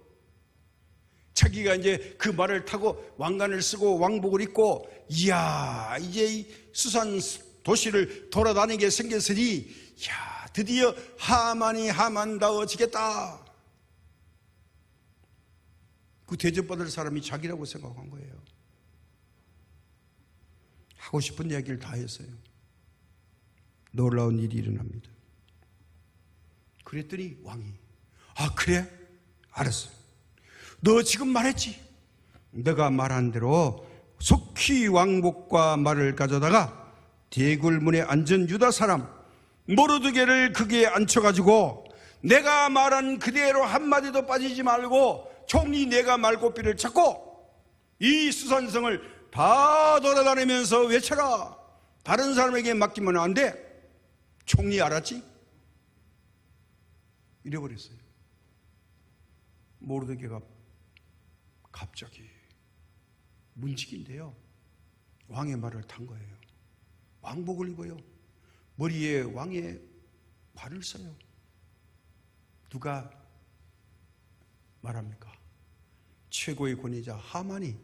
자기가 이제 그 말을 타고 왕관을 쓰고 왕복을 입고 이야, 이제 이 수산 도시를 돌아다니게 생겼으니 야, 드디어 하만이 하만다워지겠다. 그 대접받을 사람이 자기라고 생각한 거예요. 하고 싶은 이야기를 다 했어요. 놀라운 일이 일어납니다. 그랬더니 왕이 아, 그래? 알았어. 너 지금 말했지? 내가 말한 대로 속히 왕복과 말을 가져다가 대굴문에 앉은 유다 사람 모르드게를 거기에 앉혀가지고 내가 말한 그대로 한마디도 빠지지 말고 총리 내가 말고삐를 찾고 이 수산성을 다 돌아다니면서 외쳐라. 다른 사람에게 맡기면 안 돼. 총리 알았지? 이래버렸어요. 모르드게가 갑자기 문지기인데요, 왕의 말을 탄 거예요. 왕복을 입어요. 머리에 왕의 발을 써요. 누가 말합니까? 최고의 권위자 하만이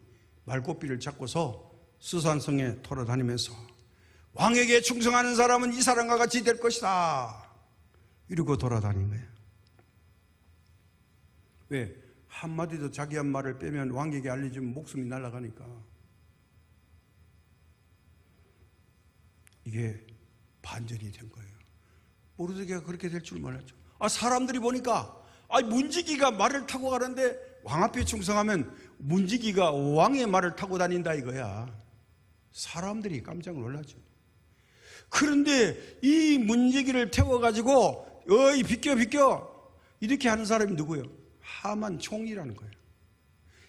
말고삐를 잡고서 수산성에 돌아다니면서 왕에게 충성하는 사람은 이 사람과 같이 될 것이다 이러고 돌아다닌 거예요. 왜? 한마디도 자기 한 말을 빼면 왕에게 알려주면 목숨이 날아가니까. 이게 반전이 된 거예요. 모르드게가 그렇게 될 줄 몰랐죠. 사람들이 보니까 문지기가 말을 타고 가는데 왕 앞에 충성하면 문지기가 왕의 말을 타고 다닌다 이거야. 사람들이 깜짝 놀랐죠. 그런데 이 문지기를 태워가지고 어이 비켜 이렇게 하는 사람이 누구예요? 하만 총리라는 거예요.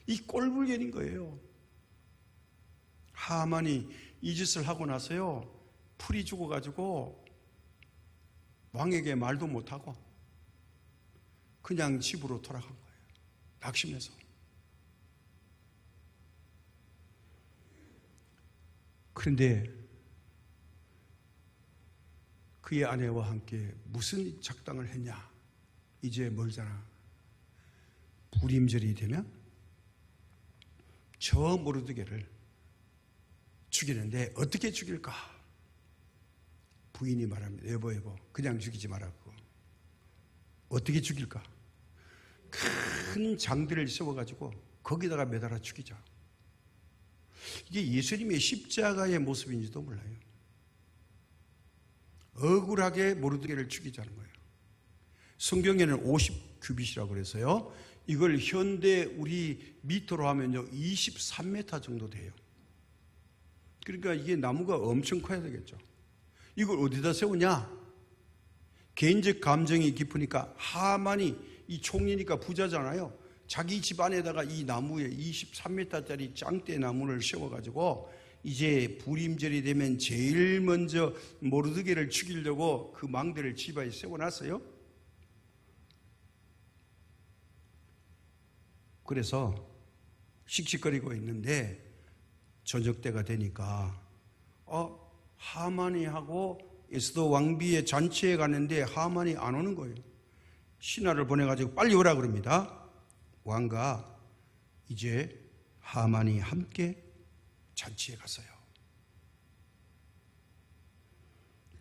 이 꼴불견인 거예요. 하만이 이 짓을 하고 나서요, 풀이 죽어가지고 왕에게 말도 못하고 그냥 집으로 돌아간 거예요. 낙심해서. 그런데 그의 아내와 함께 무슨 작당을 했냐? 이제 멀잖아. 불임절이 되면 저 모르드게를 죽이는데 어떻게 죽일까? 부인이 말합니다. 여보 그냥 죽이지 말라고. 어떻게 죽일까? 큰 장대를 세워가지고 거기다가 매달아 죽이자. 이게 예수님의 십자가의 모습인지도 몰라요. 억울하게 모르드게를 죽이자는 거예요. 성경에는 50규빗이라고 그래서요, 이걸 현대 우리 미터로 하면요 23m 정도 돼요. 그러니까 이게 나무가 엄청 커야 되겠죠. 이걸 어디다 세우냐? 개인적 감정이 깊으니까 하만이 이 총리니까 부자잖아요. 자기 집 안에다가 이 나무에 23m짜리 짱대 나무를 세워가지고 이제 불임절이 되면 제일 먼저 모르드게를 죽이려고 그 망대를 집안에 세워놨어요. 그래서 씩씩거리고 있는데 저녁 때가 되니까 하만이 하고 에스더 왕비의 잔치에 갔는데 하만이 안 오는 거예요. 신하를 보내가지고 빨리 오라 그럽니다. 왕과 이제 하만이 함께 잔치에 갔어요.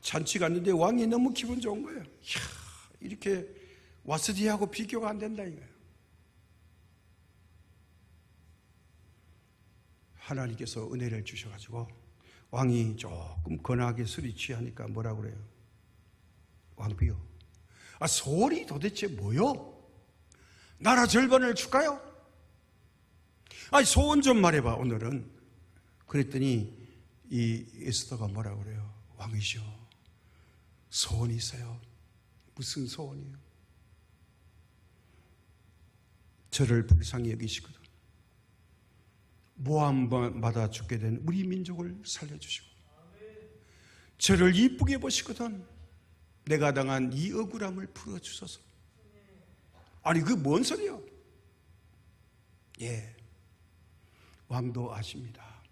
잔치 갔는데 왕이 너무 기분 좋은 거예요. 이야, 이렇게 와스디하고 비교가 안 된다 이거예요. 하나님께서 은혜를 주셔가지고 왕이 조금 건하게 술이 취하니까 뭐라 그래요? 왕비요, 소원이 도대체 뭐요? 나라 절반을 줄까요? 소원 좀 말해봐 오늘은. 그랬더니 이 에스더가 뭐라 그래요? 왕이시여, 소원이 있어요. 무슨 소원이요? 저를 불쌍히 여기시거든 모함받아 죽게 된 우리 민족을 살려주시고, 저를 이쁘게 보시거든 내가 당한 이 억울함을 풀어주소서. 아니 그 뭔 소리야? 예, 왕도 아십니다.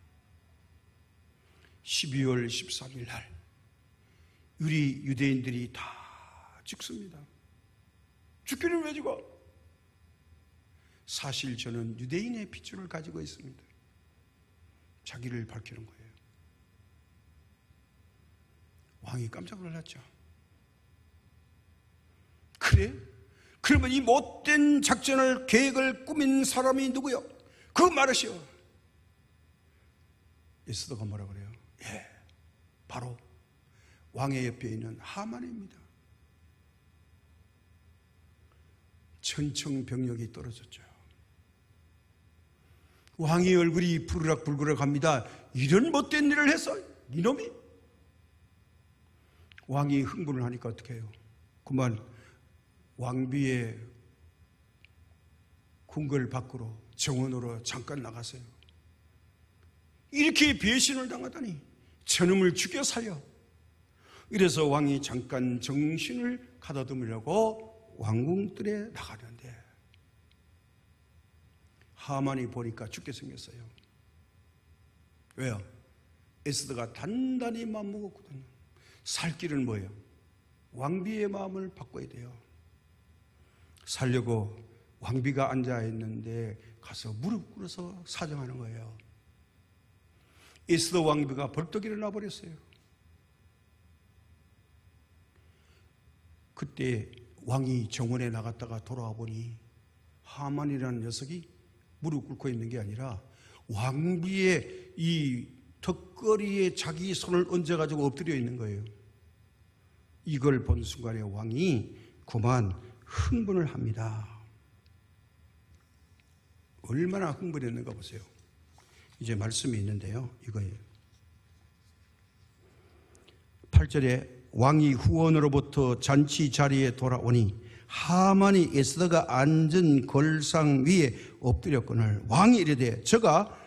12월 13일 날 우리 유대인들이 다 죽습니다. 죽기는 왜 죽어? 사실 저는 유대인의 핏줄을 가지고 있습니다. 자기를 밝히는 거예요. 왕이 깜짝 놀랐죠. 그래? 그러면 이 못된 작전을 계획을 꾸민 사람이 누구요? 그 말하시오. 에스더가 뭐라 그래요? 예, 바로 왕의 옆에 있는 하만입니다. 천청병력이 떨어졌죠. 왕의 얼굴이 부르락불그락합니다. 이런 못된 일을 했어? 이놈이? 왕이 흥분을 하니까 어떻게 해요? 그만 왕비의 궁궐 밖으로 정원으로 잠깐 나가세요. 이렇게 배신을 당하다니 저놈을 죽여 살려. 이래서 왕이 잠깐 정신을 가다듬으려고 왕궁뜰에 나가는데 하만이 보니까 죽게 생겼어요. 왜요? 에스더가 단단히 마음먹었거든요. 살 길은 뭐예요? 왕비의 마음을 바꿔야 돼요. 살려고 왕비가 앉아있는데 가서 무릎 꿇어서 사정하는 거예요. 에스더 왕비가 벌떡 일어나 버렸어요. 그때 왕이 정원에 나갔다가 돌아와 보니 하만이라는 녀석이 무릎 꿇고 있는 게 아니라 왕비의 이 턱걸이에 자기 손을 얹어가지고 엎드려 있는 거예요. 이걸 본 순간에 왕이 그만 흥분을 합니다. 얼마나 흥분했는가 보세요. 이제 말씀이 있는데요, 이거예요. 8절에 왕이 후원으로부터 잔치 자리에 돌아오니 하만이 에스더가 앉은 걸상 위에 엎드렸거늘 왕이 이르되 저가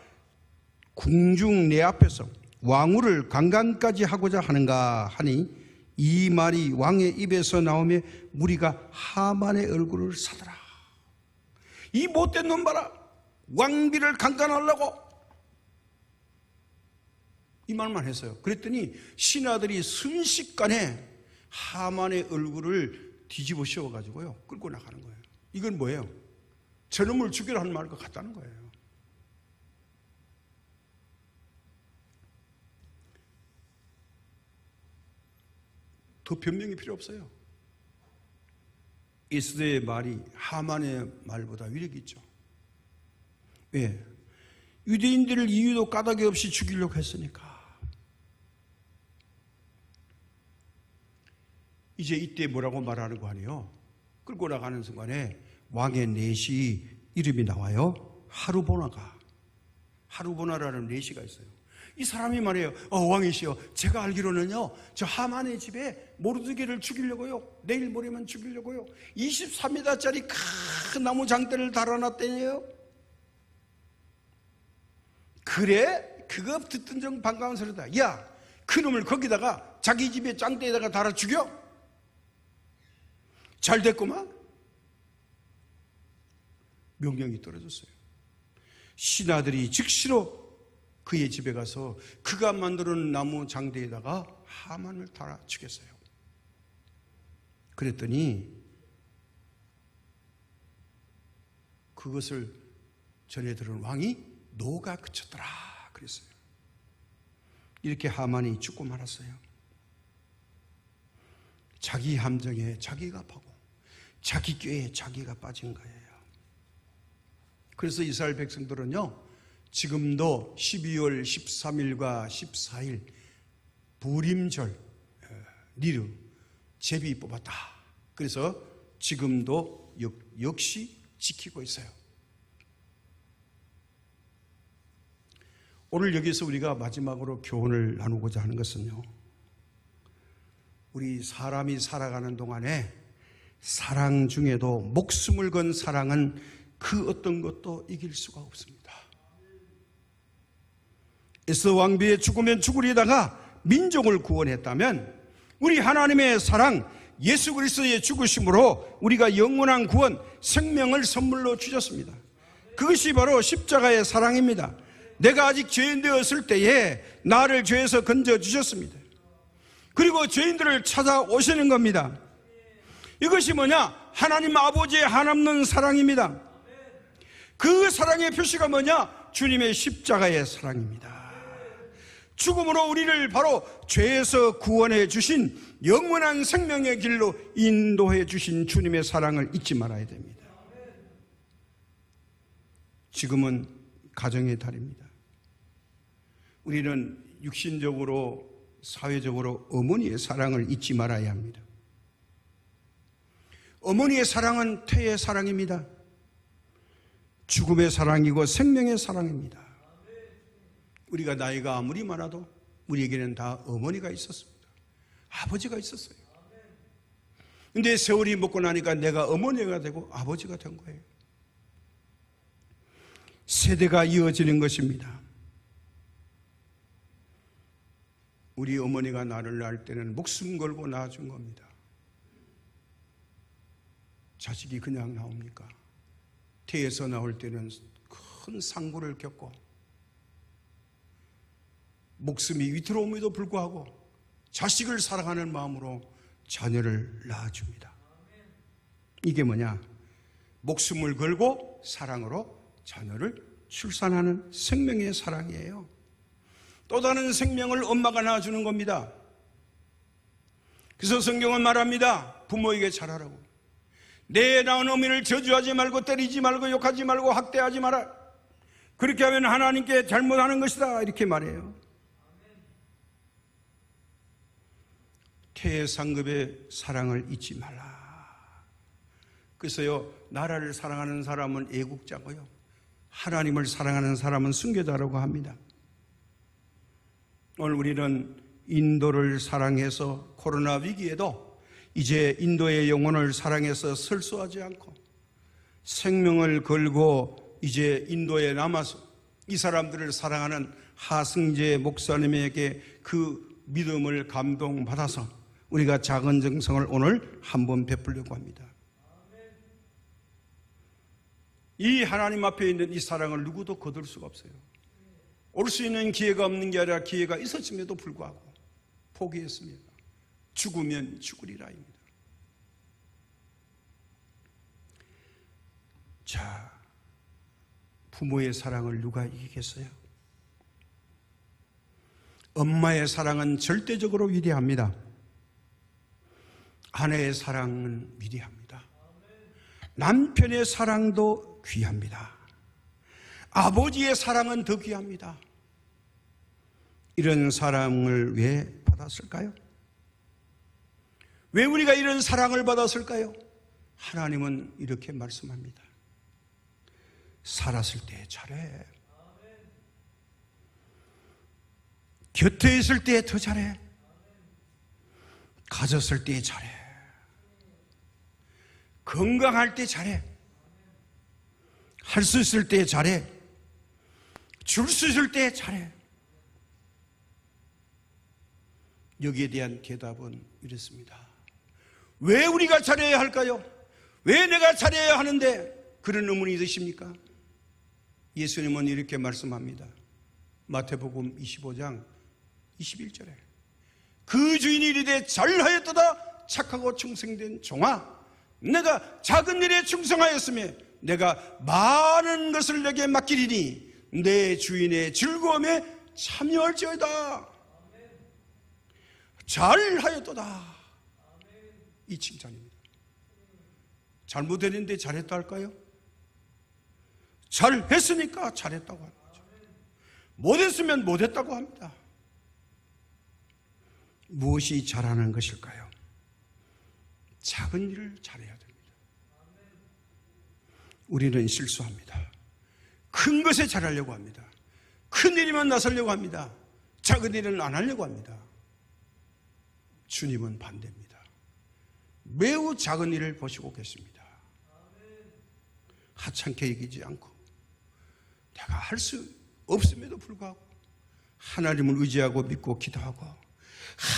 궁중 내 앞에서 왕후를 강간까지 하고자 하는가 하니 이 말이 왕의 입에서 나오며 무리가 하만의 얼굴을 사더라. 이 못된 놈 봐라, 왕비를 강간하려고 이 말만 했어요. 그랬더니 신하들이 순식간에 하만의 얼굴을 뒤집어 씌워가지고요 끌고 나가는 거예요. 이건 뭐예요? 저놈을 죽이라 하는 말과 같다는 거예요. 더 변명이 필요 없어요. 에스더의 말이 하만의 말보다 위력이 있죠. 왜? 유대인들을 이유도 까닭이 없이 죽이려고 했으니까. 이제 이때 뭐라고 말하는 거 아니에요? 끌고 나가는 순간에 왕의 내시 이름이 나와요. 하루보나가. 하루보나라는 내시가 있어요. 이 사람이 말해요. 왕이시여, 제가 알기로는요 저 하만의 집에 모르드게를 죽이려고요, 내일 모레면 죽이려고요 23m짜리 큰 나무 장대를 달아놨대요. 그래? 그거 듣던 중 반가운 소리다. 야, 그놈을 거기다가 자기 집에 장대에다가 달아 죽여? 잘 됐구만. 명령이 떨어졌어요. 신하들이 즉시로 그의 집에 가서 그가 만들어 놓은 나무 장대에다가 하만을 달아 죽였어요. 그랬더니 그것을 전해 들은 왕이 노가 그쳤더라 그랬어요. 이렇게 하만이 죽고 말았어요. 자기 함정에 자기가 파고 자기 꾀에 자기가 빠진 거예요. 그래서 이스라엘 백성들은요, 지금도 12월 13일과 14일 부림절 니르 제비 뽑았다. 그래서 지금도 역시 지키고 있어요. 오늘 여기서 우리가 마지막으로 교훈을 나누고자 하는 것은요, 우리 사람이 살아가는 동안에 사랑 중에도 목숨을 건 사랑은 그 어떤 것도 이길 수가 없습니다. 에서 왕비의 죽으면 죽으리다가 민족을 구원했다면 우리 하나님의 사랑 예수 그리스도의 죽으심으로 우리가 영원한 구원 생명을 선물로 주셨습니다. 그것이 바로 십자가의 사랑입니다. 내가 아직 죄인 되었을 때에 나를 죄에서 건져주셨습니다. 그리고 죄인들을 찾아오시는 겁니다. 이것이 뭐냐? 하나님 아버지의 한없는 사랑입니다. 그 사랑의 표시가 뭐냐? 주님의 십자가의 사랑입니다. 죽음으로 우리를 바로 죄에서 구원해 주신 영원한 생명의 길로 인도해 주신 주님의 사랑을 잊지 말아야 됩니다. 지금은 가정의 달입니다. 우리는 육신적으로 사회적으로 어머니의 사랑을 잊지 말아야 합니다. 어머니의 사랑은 태의 사랑입니다. 죽음의 사랑이고 생명의 사랑입니다. 우리가 나이가 아무리 많아도 우리에게는 다 어머니가 있었습니다. 아버지가 있었어요. 근데 세월이 먹고 나니까 내가 어머니가 되고 아버지가 된 거예요. 세대가 이어지는 것입니다. 우리 어머니가 나를 낳을 때는 목숨 걸고 낳아준 겁니다. 자식이 그냥 나옵니까? 태에서 나올 때는 큰 상고를 겪고 목숨이 위태로움에도 불구하고 자식을 사랑하는 마음으로 자녀를 낳아줍니다. 이게 뭐냐? 목숨을 걸고 사랑으로 자녀를 출산하는 생명의 사랑이에요. 또 다른 생명을 엄마가 낳아주는 겁니다. 그래서 성경은 말합니다. 부모에게 잘하라고. 내 낳은 어머니를 저주하지 말고 때리지 말고 욕하지 말고 학대하지 마라. 그렇게 하면 하나님께 잘못하는 것이다. 이렇게 말해요. 태의 상급의 사랑을 잊지 말라. 그래서요, 나라를 사랑하는 사람은 애국자고요, 하나님을 사랑하는 사람은 순교자라고 합니다. 오늘 우리는 인도를 사랑해서 코로나 위기에도 이제 인도의 영혼을 사랑해서 설수하지 않고 생명을 걸고 이제 인도에 남아서 이 사람들을 사랑하는 하승재 목사님에게 그 믿음을 감동받아서 우리가 작은 정성을 오늘 한번 베풀려고 합니다. 이 하나님 앞에 있는 이 사랑을 누구도 거둘 수가 없어요. 올 수 있는 기회가 없는 게 아니라 기회가 있었음에도 불구하고 포기했습니다. 죽으면 죽으리라입니다. 자, 부모의 사랑을 누가 이기겠어요? 엄마의 사랑은 절대적으로 위대합니다. 아내의 사랑은 위대합니다. 남편의 사랑도 귀합니다. 아버지의 사랑은 더 귀합니다. 이런 사랑을 왜 받았을까요? 왜 우리가 이런 사랑을 받았을까요? 하나님은 이렇게 말씀합니다. 살았을 때 잘해. 곁에 있을 때 더 잘해. 가졌을 때 잘해. 건강할 때 잘해. 할 수 있을 때 잘해. 줄 수 있을 때 잘해. 여기에 대한 대답은 이렇습니다. 왜 우리가 잘해야 할까요? 왜 내가 잘해야 하는데? 그런 의문이 드십니까? 예수님은 이렇게 말씀합니다. 마태복음 25장 21절에 그 주인이 이르되 잘하였도다 착하고 충성된 종아, 내가 작은 일에 충성하였으며 내가 많은 것을 내게 맡기리니 내 주인의 즐거움에 참여할지어다. 잘하였도다, 이 칭찬입니다. 잘못했는데 잘했다 할까요? 잘했으니까 잘했다고 합니다. 못했으면 못했다고 합니다. 무엇이 잘하는 것일까요? 작은 일을 잘해야 됩니다. 우리는 실수합니다. 큰 것에 잘하려고 합니다. 큰 일이면 나서려고 합니다. 작은 일은 안 하려고 합니다. 주님은 반대입니다. 매우 작은 일을 보시고 계십니다. 하찮게 여기지 않고 내가 할 수 없음에도 불구하고 하나님을 의지하고 믿고 기도하고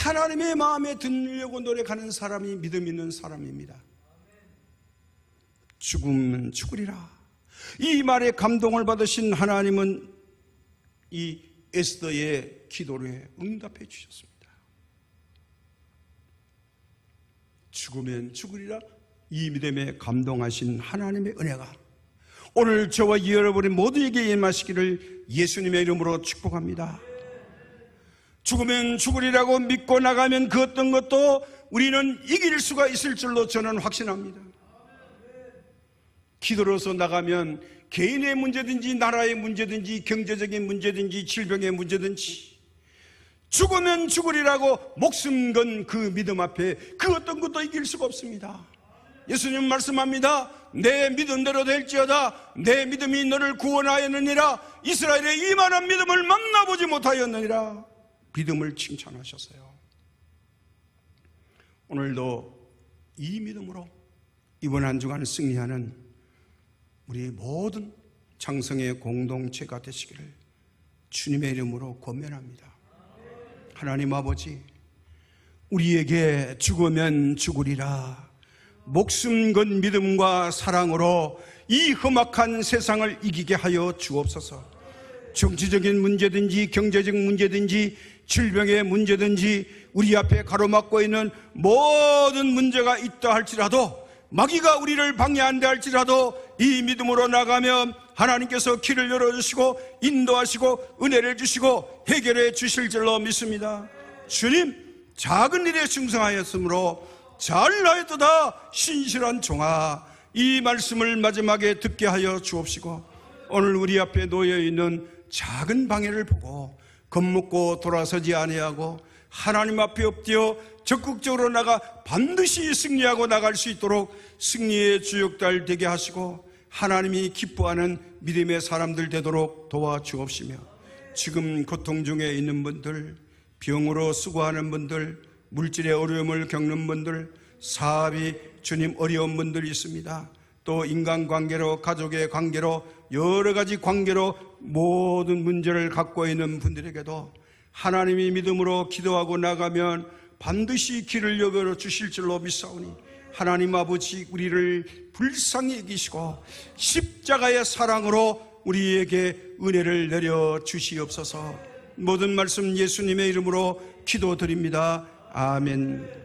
하나님의 마음에 들으려고 노력하는 사람이 믿음 있는 사람입니다. 죽으면 죽으리라, 이 말에 감동을 받으신 하나님은 이 에스더의 기도에 응답해 주셨습니다. 죽으면 죽으리라, 이 믿음에 감동하신 하나님의 은혜가 오늘 저와 여러분의 모두에게 임하시기를 예수님의 이름으로 축복합니다. 죽으면 죽으리라고 믿고 나가면 그 어떤 것도 우리는 이길 수가 있을 줄로 저는 확신합니다. 기도로서 나가면 개인의 문제든지 나라의 문제든지 경제적인 문제든지 질병의 문제든지 죽으면 죽으리라고 목숨 건 그 믿음 앞에 그 어떤 것도 이길 수가 없습니다. 예수님 말씀합니다. 내 믿음대로 될지어다. 내 믿음이 너를 구원하였느니라. 이스라엘의 이만한 믿음을 만나보지 못하였느니라. 믿음을 칭찬하셨어요. 오늘도 이 믿음으로 이번 한 주간 승리하는 우리 모든 장성의 공동체가 되시기를 주님의 이름으로 권면합니다. 하나님 아버지, 우리에게 죽으면 죽으리라 목숨 건 믿음과 사랑으로 이 험악한 세상을 이기게 하여 주옵소서. 정치적인 문제든지 경제적 문제든지 질병의 문제든지 우리 앞에 가로막고 있는 모든 문제가 있다 할지라도, 마귀가 우리를 방해한다 할지라도 이 믿음으로 나가면 하나님께서 길을 열어주시고 인도하시고 은혜를 주시고 해결해 주실 줄로 믿습니다. 주님, 작은 일에 충성하였으므로 잘하였도다 신실한 종아, 이 말씀을 마지막에 듣게 하여 주옵시고 오늘 우리 앞에 놓여있는 작은 방해를 보고 겁먹고 돌아서지 아니하고 하나님 앞에 엎드려 적극적으로 나가 반드시 승리하고 나갈 수 있도록 승리의 주역달 되게 하시고 하나님이 기뻐하는 믿음의 사람들 되도록 도와주옵시며, 지금 고통 중에 있는 분들, 병으로 수고하는 분들, 물질의 어려움을 겪는 분들, 사업이 주님 어려운 분들이 있습니다. 또 인간관계로, 가족의 관계로, 여러 가지 관계로 모든 문제를 갖고 있는 분들에게도 하나님이 믿음으로 기도하고 나가면 반드시 길을 열어 주실 줄로 믿사오니 하나님 아버지, 우리를 불쌍히 여기시고 십자가의 사랑으로 우리에게 은혜를 내려 주시옵소서. 모든 말씀 예수님의 이름으로 기도드립니다. 아멘.